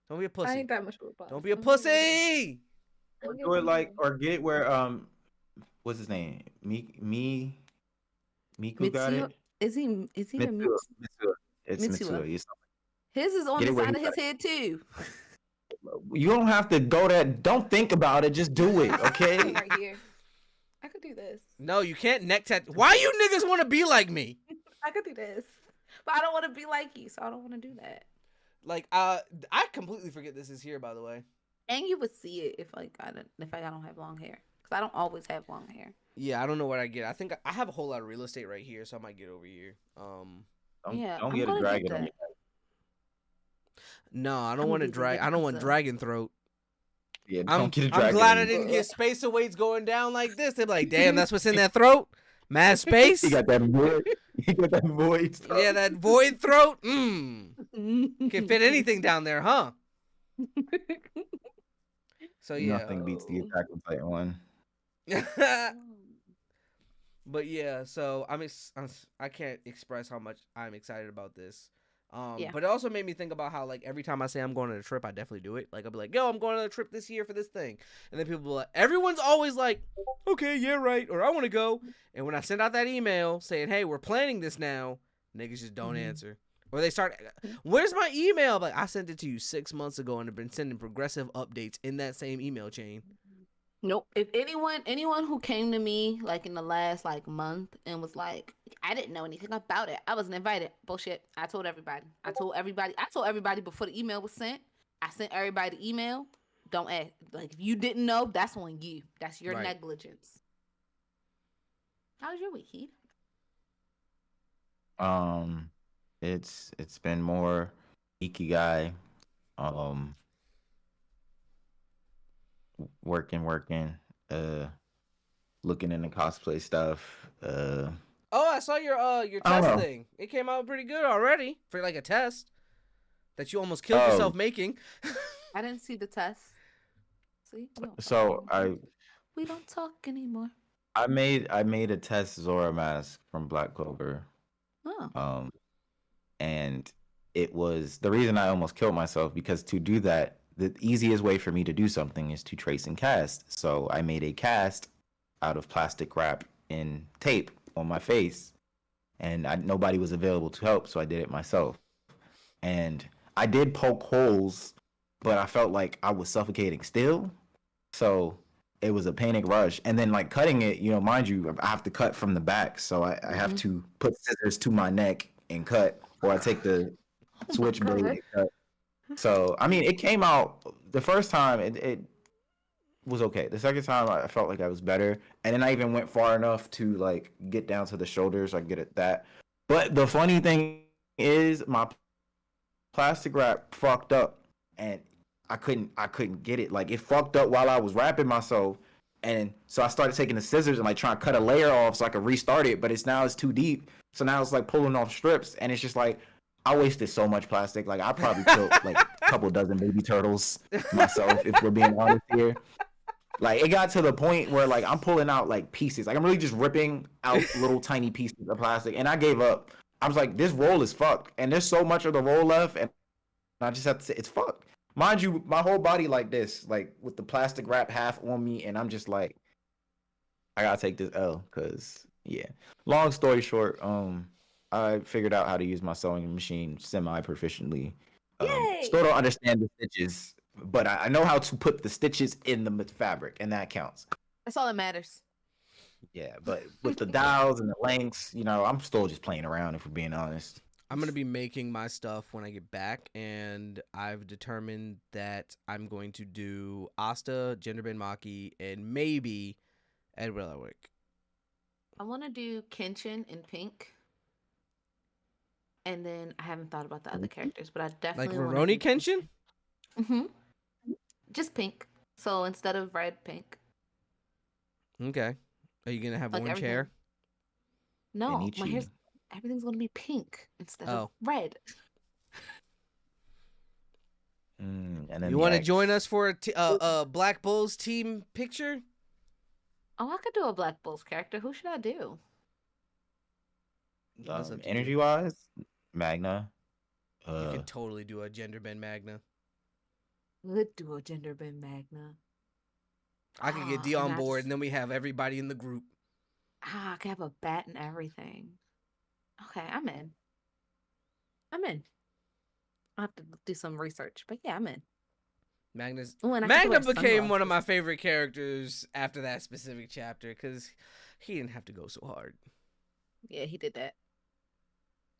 Don't be a pussy. I ain't that much of a boss. Don't be a pussy. Or do it or get it where what's his name? Miku got it. Is he the Mitsuha. It's Mitsuha. His is on the side of his head too. You don't have to go that. Don't think about it. Just do it, okay? Right here. I could do this. No, you can't neck tattoo. Why you niggas want to be like me? I could do this, but I don't want to be like you, so I don't want to do that. I completely forget this is here, by the way. And you would see it if I don't have long hair, because I don't always have long hair. Yeah, I don't know what I get. I think I have a whole lot of real estate right here, so I might get over here. Don't get a dragon on your head. No, I don't want to drag. I don't want dragon throat. Yeah, I'm don't get a I'm dragon glad I in didn't you. get spacer weights going down like this. They're like, damn, that's what's in that throat. Mad space. He got that void. He got that void stuff. Yeah, that void throat. Can fit anything down there, huh? So yeah. Nothing beats the Attack on Titan one. But yeah, so I can't express how much I'm excited about this. Yeah. But it also made me think about how like every time I say I'm going on a trip, I definitely do it. Like I'll be like, yo, I'm going on a trip this year for this thing, and then people be like, everyone's always like, okay, yeah, right, or I want to go. And when I send out that email saying, hey, we're planning this now, niggas just don't answer. Or they start, where's my email? Like I sent it to you 6 months ago, and have been sending progressive updates in that same email chain. Nope. If anyone who came to me like in the last like month and was like, I didn't know anything about it, I wasn't invited. Bullshit. I told everybody. I told everybody before the email was sent. I sent everybody the email. Don't ask. Like if you didn't know, that's on you. That's your Right. negligence. How was your week, Heath? It's been more ikigai. Working, looking into cosplay stuff. Oh, I saw your I don't test know. thing. It came out pretty good already for like a test that you almost killed yourself making. I didn't see the test. See? We don't So talk. We don't talk anymore. I made a test Zora mask from Black Clover. Oh. And it was the reason I almost killed myself, because to do that, the easiest way for me to do something is to trace and cast. So I made a cast out of plastic wrap and tape on my face, and nobody was available to help, so I did it myself. And I did poke holes, but I felt like I was suffocating still. So it was a panic rush. And then like cutting it, mind you, I have to cut from the back. So I have to put scissors to my neck and cut, or I take the switchblade and cut. So I mean, it came out the first time. It was okay. The second time, I felt like I was better, and then I even went far enough to like get down to the shoulders. I get at that. But the funny thing is, my plastic wrap fucked up, and I couldn't get it. Like it fucked up while I was wrapping myself, and so I started taking the scissors and like trying to cut a layer off so I could restart it. But it's too deep, so now it's like pulling off strips, and it's just like I wasted so much plastic. Like I probably killed like a couple dozen baby turtles myself, if we're being honest here. Like it got to the point where like I'm pulling out like pieces. Like I'm really just ripping out little tiny pieces of plastic, and I gave up. I was like, this roll is fucked, and there's so much of the roll left, and I just have to say it's fucked. Mind you, my whole body like this, like with the plastic wrap half on me, and I'm just like, I gotta take this L, cause yeah. Long story short, I figured out how to use my sewing machine semi-proficiently. Yay! Still don't understand the stitches, but I know how to put the stitches in the fabric, and that counts. That's all that matters. Yeah, but with the dials and the lengths, I'm still just playing around, if we're being honest. I'm going to be making my stuff when I get back, and I've determined that I'm going to do Asta, Genderbend Maki, and maybe Ed WRIGH. I want to do Kenshin in pink. And then I haven't thought about the other characters, but I Like definitely Rurouni Kenshin? Mm-hmm. Just pink. So instead of red, pink. Okay. Are you going to have Like orange everything. hair? No, my Benichi. hair's everything's gonna be pink instead of Oh. red. And then You want to join us for a Black Bulls team picture? Oh, I could do a Black Bulls character. Who should I do? That's up to you. Energy-wise, Magna. You could totally do a Genderbend Magna. Would do a gender bend Magna. I could get D on board, and then we have everybody in the group. I could have a bat and everything. Okay, I'm in. I'll have to do some research, but yeah, I'm in. Magna's Ooh, and I could Magna wear became one of my sunglasses. favorite characters after that specific chapter because he didn't have to go so hard. Yeah, he did that.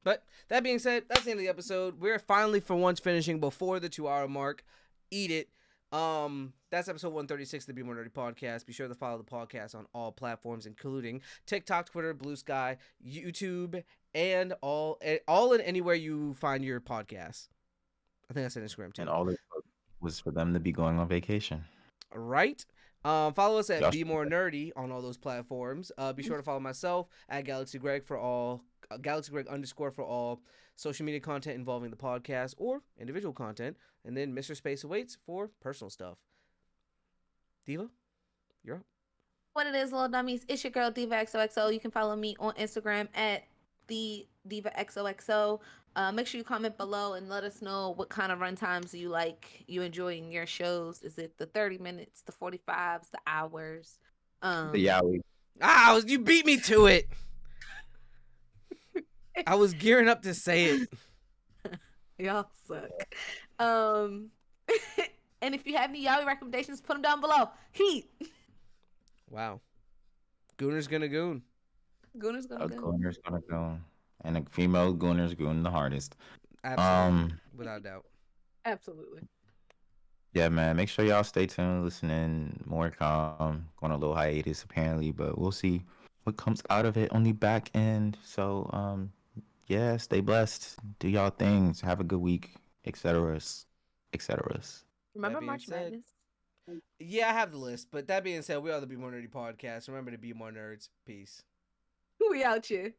But that being said, that's the end of the episode. We're finally for once finishing before the 2-hour mark. Eat it. That's episode 136 of the Be More Nerdy podcast. Be sure to follow the podcast on all platforms, including TikTok, Twitter, Blue Sky, YouTube, and all and anywhere you find your podcasts. I think that's on Instagram too. And all it was for them to be going on vacation. right? Follow us at Y'all Be More Nerdy on all those platforms. Be sure to follow myself at Galaxy Greg for all Galaxy Greg _ for all social media content involving the podcast or individual content, and then Mr. Space awaits for personal stuff. Diva, you're up. What it is, little dummies, it's your girl Diva XOXO. You can follow me on Instagram at the Diva XOXO. Make sure you comment below and let us know what kind of run times you like, you enjoy in your shows. Is it the 30 minutes, the 45s, the hours? the Yowie. You beat me to it. I was gearing up to say it. Y'all suck. And if you have any Yaoi recommendations, put them down below. Heat. Wow. Gooner's gonna goon. Gooner's A gonna go. gooner's gonna go, and a female gooner's goon the hardest. Absolutely. Without doubt. Absolutely. Yeah, man. Make sure y'all stay tuned, listening. More come. Going on a little hiatus apparently, but we'll see what comes out of it on the back end. So, yeah, stay blessed. Do y'all things. Have a good week, etc. etc. Remember being March said- Madness? Yeah, I have the list. But that being said, we are the Be More Nerdy podcast. Remember to be more nerds. Peace. We out here.